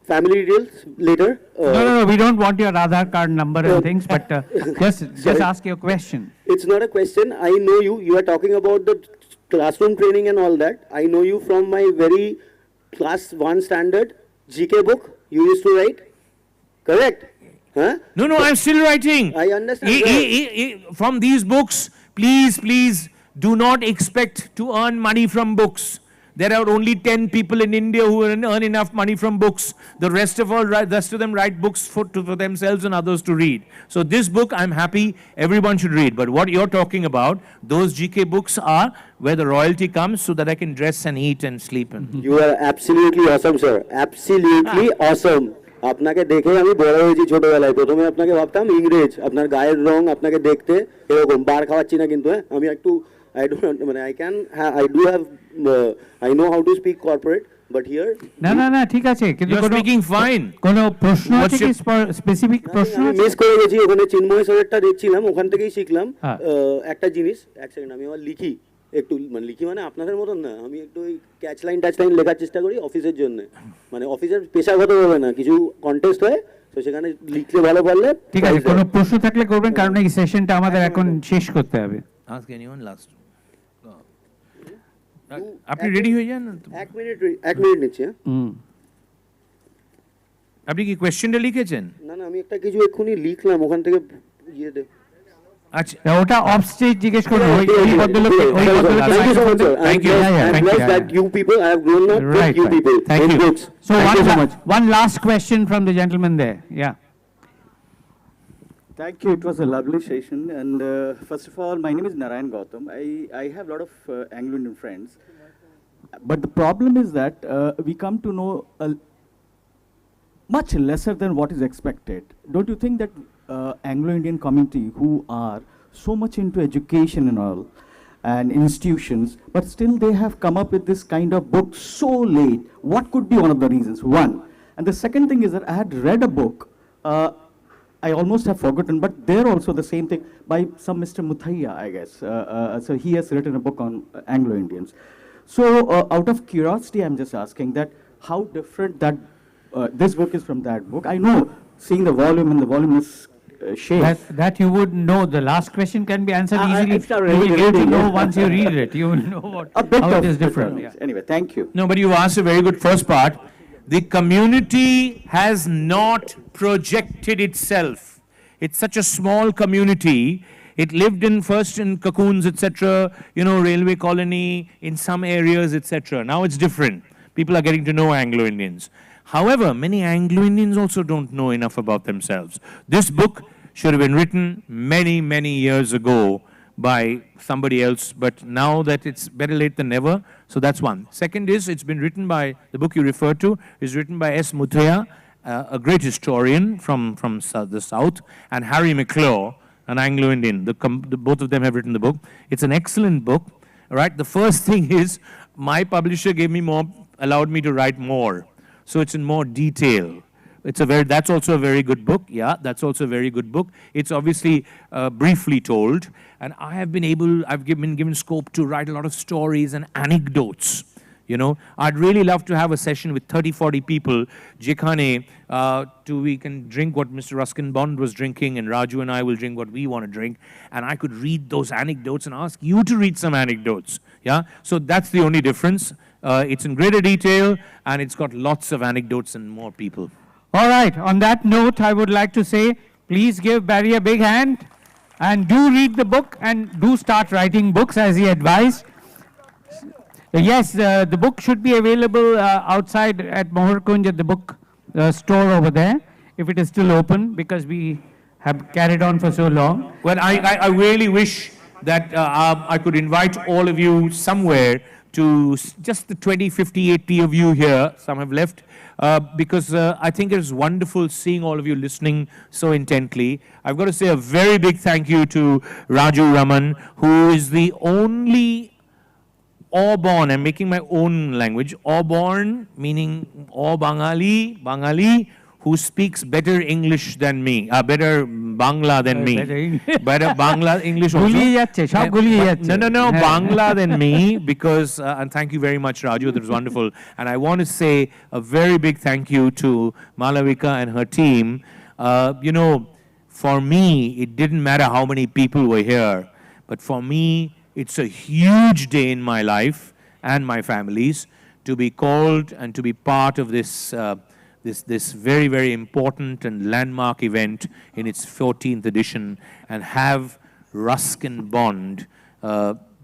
Family details later.
No, we don't want your Aadhaar card number and things, but just ask your question.
It's not a question. I know you. You are talking about the classroom training and all that. I know you from my very class 1 standard GK book you used to write. Correct? Huh?
No, I'm still writing.
I understand.
From these books, please do not expect to earn money from books. There are only 10 people in India who earn enough money from books. The rest of them write books for themselves and others to read. So this book, I'm happy everyone should read. But what you're talking about, those GK books are where the royalty comes so that I can dress and eat and sleep.
You are absolutely awesome, sir. Absolutely awesome. আপনাকে দেখে আমি বড় হয়েছি ছোটবেলায় প্রথমে আপনাকে ভাবতাম ইংরেজ আপনার গায়ের রং আপনাকে দেখতে এরকম বার খাওয়াচ্ছি না কিন্তু আমি একটু I do have I know how to speak corporate but here
না ঠিক আছে কিন্তু
you're speaking fine
কোন প্রশ্ন আছে কি স্পেসিফিক প্রশ্ন
মিস করে গেছি ওখানে চিন্ময় স্যারেরটা দেখছিলাম ওখান থেকেই শিখলাম একটা জিনিস এক সেকেন্ড আমি আবার লিখি একটু মানে লিখি মানে আপনাদের মতন না আমি একটু ওই ক্যাচ লাইন লেখার চেষ্টা করি অফিসের জন্য মানে অফিসের পেশাগতভাবে না কিছু কন্টেস্ট হয় তো সেখানে লিখলে ভালো পারলে
ঠিক আছে কোনো প্রশ্ন থাকলে করবেন কারণ এই সেশনটা আমাদের এখন শেষ করতে হবে
ask anyone last আপনি রেডি হয়ে যান
এক মিনিট নিচ্ছি
আপনি কি কোশ্চেনটা লিখেছেন
না আমি একটা কিছু এক্ষুনি লিখলাম ওখান থেকে ইয়ে দে
আচ্ছা
ওটা অফ স্টেজ জিজ্ঞেস করুন ওই বদলে
Thank you.
I'm glad that you people I have grown up with you people.
Thank you so one last question from the gentleman there. Yeah.
Thank you. It was a lovely session. And first of all, my name is Narayan Gautam. I have a lot of Anglo-Indian friends. But the problem is that we come to know much lesser than what is expected. Don't you think that Anglo-Indian community who are so much into education and all and institutions, but still they have come up with this kind of book so late? What could be one of the reasons? One. And the second thing is that I had read a book I almost have forgotten, but there also the same thing by some Mr. Muthaiya, I guess. So he has written a book on Anglo-Indians. So out of curiosity, I'm just asking that how different that this book is from that book. I know seeing the volume and the volume is shaped.
That you would know. The last question can be answered easily. You will get to know once you read it. You will know how it is different.
Yeah. Anyway, thank you.
No, but you asked a very good first part. The community has not projected itself. It's such a small community. It lived first in cocoons, etc., railway colony, in some areas, etc. Now it's different. People are getting to know Anglo-Indians. However, many Anglo-Indians also don't know enough about themselves. This book should have been written many, many years ago by somebody else, but now that it's better late than never, so that's one. Second is, it's been written by, the book you referred to, is written by S. Muthaiya, a great historian from the South, and Harry McClure, an Anglo-Indian. Both of them have written the book. It's an excellent book, right? The first thing is, my publisher allowed me to write more, so it's in more detail. That's also a very good book. Yeah, that's also a very good book. It's obviously briefly told, and I've been given scope to write a lot of stories and anecdotes. You know, I'd really love to have a session with 30, 40 people, jekhane, we can drink what Mr. Ruskin Bond was drinking, and Raju and I will drink what we want to drink, and I could read those anecdotes and ask you to read some anecdotes. Yeah, so that's the only difference. It's in greater detail, and it's got lots of anecdotes and more people.
All right, on that note, I would like to say, please give Barry a big hand, and do read the book, and do start writing books as he advised. Yes, the book should be available outside at Mohar Kunj at the book store over there, if it is still open, because we have carried on for so long.
Well, I really wish that I could invite all of you somewhere to just the 20, 50, 80 of you here. Some have left, because I think it's wonderful seeing all of you listening so intently. I've got to say a very big thank you to Raju Raman, who is the only Aw-born, I'm making my own language, Aw-born, meaning Bangali, who speaks better English than me, better Bangla than me. Better Bangla English also. No, Bangla than me, because, and thank you very much, Raju, that was wonderful. And I want to say a very big thank you to Malavika and her team. You know, for me, it didn't matter how many people were here, but for me, it's a huge day in my life and my family's to be called and to be part of this this very, very important and landmark event in its 14th edition, and have Ruskin Bond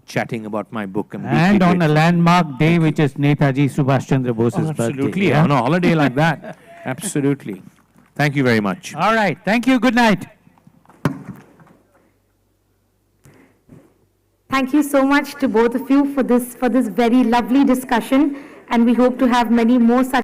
chatting about my book.
And on a landmark day, which is Netaji Subhash Chandra Bose's birthday.
Absolutely, on a holiday like that. Absolutely. Thank you very much.
All right. Thank you. Good night.
Thank you so much to both of you for this very lovely discussion, and we hope to have many more such